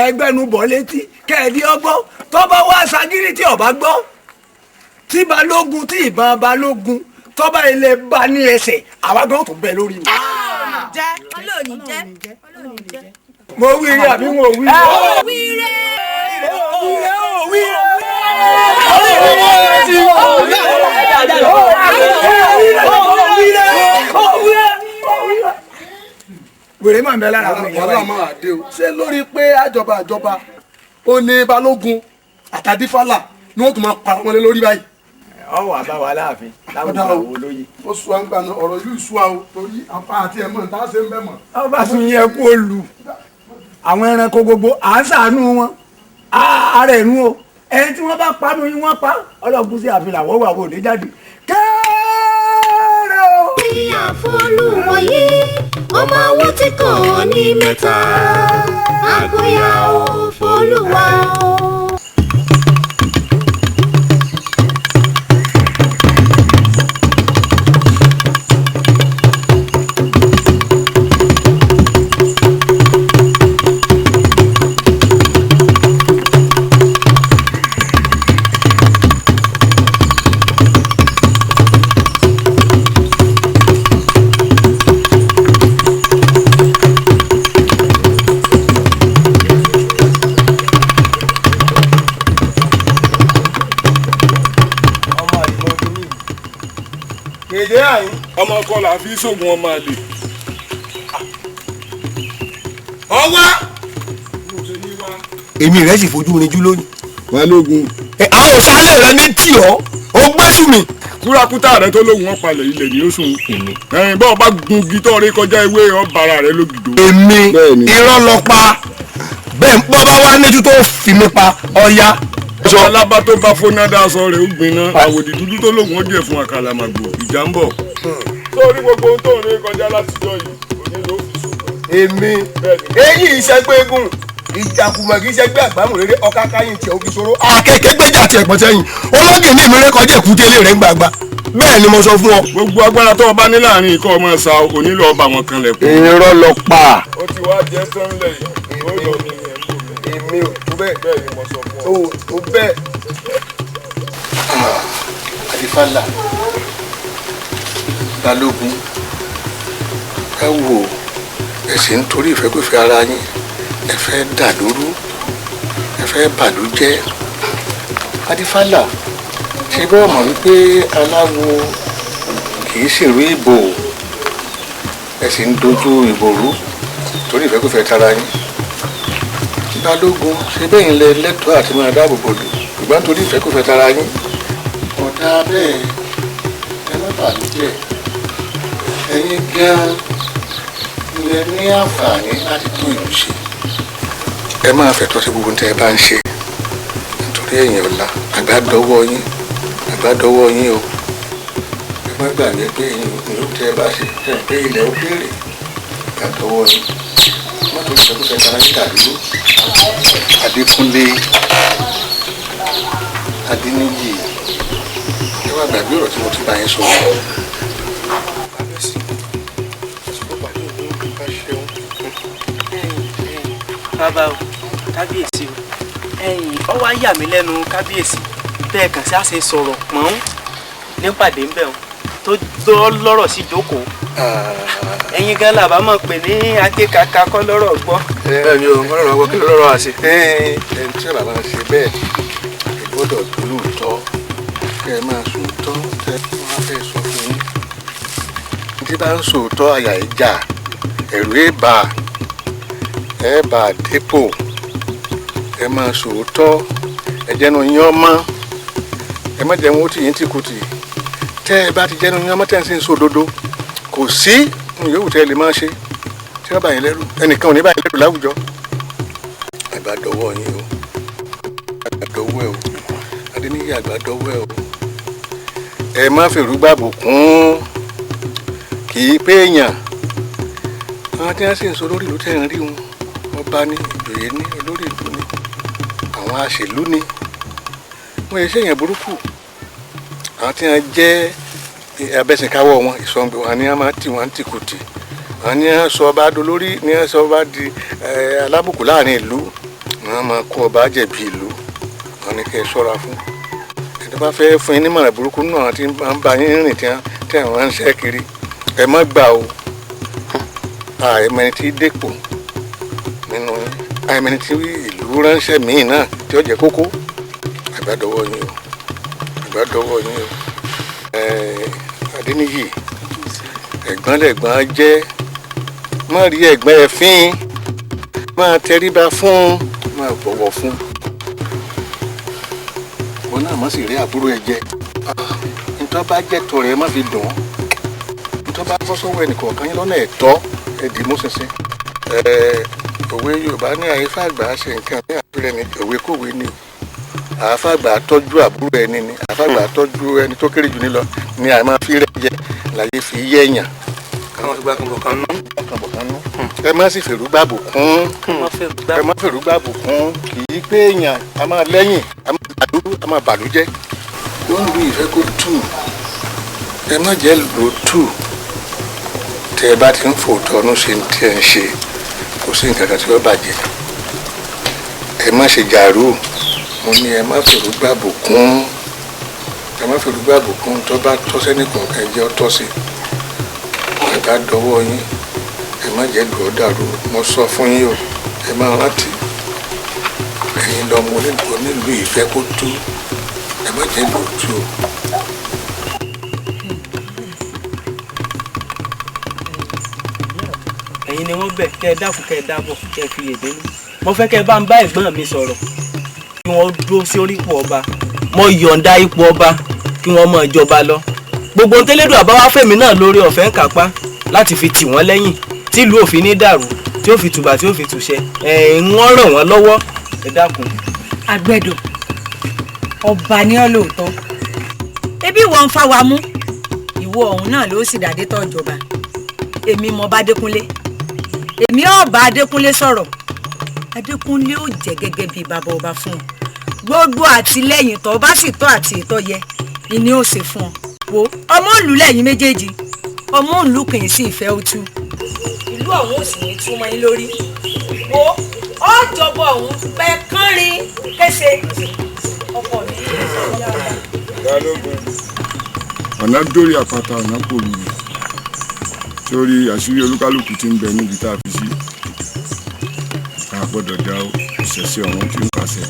ẹgbẹ́nu bọ̀ létí kẹ́ẹ̀dí ọgbọ́n tó bá wá ṣagírí tí ọba gbọ́ tí balógun tí ìbọn balógun tó bá ilé bá ní ẹsẹ̀ àwa gan tó bẹ lórí mi. olóòní jẹ́. mo wí rí àbí mo wí rí. wíire. wèrè máa ń bẹ lára àwọn wàhálà máa dé o ṣé lórí pé àjọba ó ní balógun àtàdífálà ni wọ́n tún máa para wọn lé lórí báyìí. ọwọ́ àbá wa láàfin láwùjọ àwọn olóyè. ó sùn à ń gbà náà ọ̀rọ̀ yìí sùn à o torí apá àti ẹ̀mọ́ ní tá a ṣe ń bẹ̀ mọ́. ọba tún yẹ kó lù àwọn ẹranko gbogbo à ń ṣàánú wọn ara ẹ̀nu o ẹni tí wọ́n bá panu yín wọ́n pa ọlọ́gun sí àfihàn àwọn òwò òde jáde kẹ́ẹ̀rẹ́ o. ìyá fọlùwọ̀yé ọmọ owó tí kò ní mẹ́ta àgọ́yà ò fọlùwà o. èdè àyín ọmọ ọkọ là fi sóògùn ọmọ àlè. ọwá. èmi rẹ sì fojú rinjú lónìí balógun. àwọn òsàlẹ̀ rẹ ní tì ọ́ ó gbẹ́sù mi. kúrakúta rẹ tó lóhùn ọ̀pàlẹ̀ ilẹ̀ ni ó sùn. ẹ̀yìn bọ́ọ̀ bá gun gitọ́ rẹ kọjá ewé ọ̀bàrà rẹ lógidò. èmi irọ́ lọ pa bẹ́ẹ̀ bọ́ bá wá níjú tó fi mi pa ọ̀ya. sọ alábá tó bá fónádà sọ rẹ ó gbiná àwòdì dúdú tó lóhùn ọjọ́ ẹ̀fún àkàlàmàgbò ìjà ń bọ̀. sórí gbogbo ohun tó ń rí kọjá látijọ́ yìí òní ló fi sùn. èmi èyí ìṣẹ́gbẹ́gùn ìjàkùmọ̀ kì í ṣẹgbẹ́ àgbámúrere ọ̀ká káyìn tí òbí ṣòro. akẹ́kẹ́ gbẹ́jà tiẹ̀ pọ̀ sẹ́yìn olóògì ní ìmúrẹ́ kọjá èkúté ilé rẹ̀ gbàgbà bẹ́ẹ̀ ni mo sọ fún ọ. gbogbo agbára tó o bá ní láàrin ikọ̀ ọmọ ẹ̀sà kò nílò ọba wọn kan lẹ̀kùn. irọ́ lọ pa. ó ti wá jẹ́ sọ́nlẹ̀ yìí ó lọ ní èmi ò tó bẹ́ẹ̀ bẹ́ẹ̀ ni mo sọ fún ọ. o tó bẹ́ẹ̀. Adifala Balógun ẹ wò ẹ sì ń torí ìfẹ́kùfẹ́ ara yín ẹ fẹ́ dà lóru ẹ fẹ́ bàlújẹ́. Adifala ṣe bẹ́ẹ̀ mọ̀ wípé aláwo kì í ṣèrú ìbò ẹ sì ń dojú ìbò rú torí ìfẹ́kùfẹ́ tara yín. Balógun ṣe bẹ́ẹ̀ ń lẹ lẹ́tọ̀ọ́ àti máa dáàbò bò lù ṣùgbọ́n torí ìfẹ́kùfẹ́ tara yín ọ̀dà bẹ́ẹ̀ ẹ má bàlújẹ́ ẹ̀yin gan-an ilẹ̀ ní àǹfààní láti tún ìlú ṣe ẹ máa fẹ̀tọ́ sí gbogbo tẹ́ ẹ bá ń ṣe nítorí ẹ̀yin ọ̀la àgbàdọ́wọ́ yín o ẹ má gbàgbé pé ìlú tẹ́ ẹ bá ṣe ẹ pé ilẹ̀ ó béèrè àgbàdọ́wọ́ yín má tó ìṣẹ́kùsẹ́ tara yín dàdúró. Adékúnlé Adéníyì ẹ wá gbàgbé ọ̀rọ̀ tí mo ti bá yín sọ. bàbá o kábíyèsí o ọ wá yà mí lẹ́nu kábíyèsí bẹ́ẹ̀ kàn sí àṣẹ sọ̀rọ̀ pọ́n nípàdé ń bẹ̀ o tó lọ́rọ̀ sí ìjókòó ẹ̀yin gan làbá mọ̀ pé ní akékaka kọ́ lọ́rọ̀ gbọ́. bẹ́ẹ̀ ni o lọ́rọ̀ gbọ́ kí lọ́rọ̀ wá sí. ẹni tí ọ̀la máa ṣe bẹ́ẹ̀ ẹ gbọ́dọ̀ lóòótọ́ kẹ́ ẹ máa sòótọ́ tẹ́ wọ́n á fẹ́ sọ fún yín. tí bá ń sòótọ́ àyà ìjà ẹ̀rù ẹ̀ bá dépò ẹ máa sòótọ́ ẹ jẹ́nu yín ọmọ ẹ má jẹun ó tì yín tìkùtì tẹ́ ẹ bá ti jẹ́nu yín ọmọ tẹ́ ẹ sì ń sòdodo kò sí yòówù tẹ́ ẹ lè máa ṣe tí wọ́n bá yín lẹ́rù ẹnìkan ò ní bá yín lẹ́rù láwùjọ. àgbàdọ̀wọ́ yín o àgbàdọ̀wọ́ ẹ o Adéníyì àgbàdọ̀wọ́ ẹ o ẹ má fèrú gbàbò kún kì í pé èèyàn àwọn tí wọ́n sì ń sọ lórí ìlú tẹ́ ẹ ń rí wọn ọba ní ìjòyè ní olórí ìlú ní àwọn àṣèlú ní wọ́n yẹ sẹ́yìn burúkú àwọn tí wọ́n jẹ́ abẹ́sìnkáwọ́ wọn ìsọ̀ǹgbẹ̀ wọn ni wọ́n máa tì wọ́n tìkùtì wọn ni wọ́n sọ ọba dolórí ni wọ́n sọ ọba di alábùkù láàrin ìlú wọ́n máa kó ọba jẹ̀bi ìlú wọn ni kẹ́ ẹ ṣọ́ra fún ẹni bá fẹ́ fún yín nímọ̀ràn burúkú náà tí wọ́n ń bá yín rìn tí àwọn ń ṣẹ́ kiri ẹ má gbà o àìmọ̀ni tí dépò nínú àìmọ̀ni tí ìlú ránṣẹ́ míì náà tí ó jẹ́ kókó àgbàdọ̀wọ́ yín o Adéníyì ẹ̀gbọ́n lẹ̀gbọ́n jẹ́ má rí ẹ̀gbọ́n ẹ̀ fín máa tẹríba fún máa bọ̀wọ̀ fún wọn náà má sì rí àbúrò ẹ̀ jẹ nítorí bá jẹ́ tọ̀ rẹ̀ má fi dùn nítorí bá bọ́ sọ́wọ́ ẹnìkọ̀ọ̀kan yín lọ́nà ẹ̀tọ́ ẹ̀dì mú ṣinṣin òwe Yorùbá ní àyífàgbà ṣe nǹkan ní àpẹẹrẹ ní òwe kòwé ni àáfàgbà tọ́jú àbúrò ẹni ni àáfàgbà tọ́jú ẹni tó kéré jù ní lọ ni àmọ́ fi rẹ̀ jẹ láyé fi yẹ̀yàn. káwọn fi gbà kànbọ̀kan nú. ẹ má sì fèrú gbàbò kún ẹ má fèrú gbàbò kún kì í pé èèyàn a máa lẹ́yìn a máa bàlújẹ́. wọ́n ń lu ìfẹ́ kó tù ẹ má jẹ́ lò tù tẹ́ ẹ bá ti ń fòótọ́ ọ̀nù ṣe tí ẹ ń ṣe kò sí nǹkan kan tí wọ́n bàjẹ́ ẹ má ṣe jàrú mo ní ẹ má fèrú gbàbò kún tó bá tọ́ sẹ́nìkan ẹ jẹ́ ọ tọ́ sí ẹ bá dọwọ́ yín ẹ má jẹ́ lù ọ́ dàrú mo sọ fún yín o ẹ má rántí ẹ̀yin lọ́mọ onílù ìfẹ́ kó tú ẹ má jẹ́ lù ú tú o. ẹ̀yin ni wọ́n bẹ̀ kẹ́ ẹ dákun kẹ́ ẹ dábọ̀ kẹ́ ẹ fi èdè ní mo fẹ́ kẹ́ ẹ bá ń bá ẹ̀gbọ́n mi sọ̀rọ̀ kí wọ́n dúró sí orí ipò ọba mo yọ̀ǹda ipò ọba kí wọ́n mọ ìjọba lọ gbogbo ntẹ́lẹ́dùn àbáwá fẹ̀mí náà lórí ọ̀fẹ́ ń kápá láti fi tì wọ́n lẹ́yìn tí ìlú òfin ní dàrú tí ó fi tùbà tí ó fi tùṣẹ́ wọ́n ràn wọ́n lọ́wọ́ ẹ dákun. àgbẹ̀dọ̀ ọba ní ọ lóòótọ́ ebi ìwọ ń fa wa mú ìwọ ọ̀hún náà ló sì dàdé tó ìjọba èmi mo bá Adékúnlé èmi ò bá Adékúnlé sọ̀rọ̀ Adékúnlé ò jẹ́ gẹ́gẹ́ bíi bàbá ọba fún ọ gbogbo àtìlẹ́yìn tó bá sì tọ́ àti ìtọ́ yẹ ni ó ṣe fún ọ wo ọmọ ìlú lẹ́yìn méjèèjì ọmọ ìlú kì í sí ìfẹ́ òtú ìlú ọ̀hún ò sì ní túmọ̀ yín lórí wo ọ̀jọ̀bọ̀ ọ̀hún pẹ́ kánrin kése ọkọ mi. ọ̀nà dórí àpáta ọ̀nà pòlù rẹ̀ sórí àṣírí olúkálùkù tí ń bẹ níbi tá a fi sí a gbọ́dọ̀ já ìṣẹ̀ṣẹ̀ ọ̀hún tí ń pàṣẹ.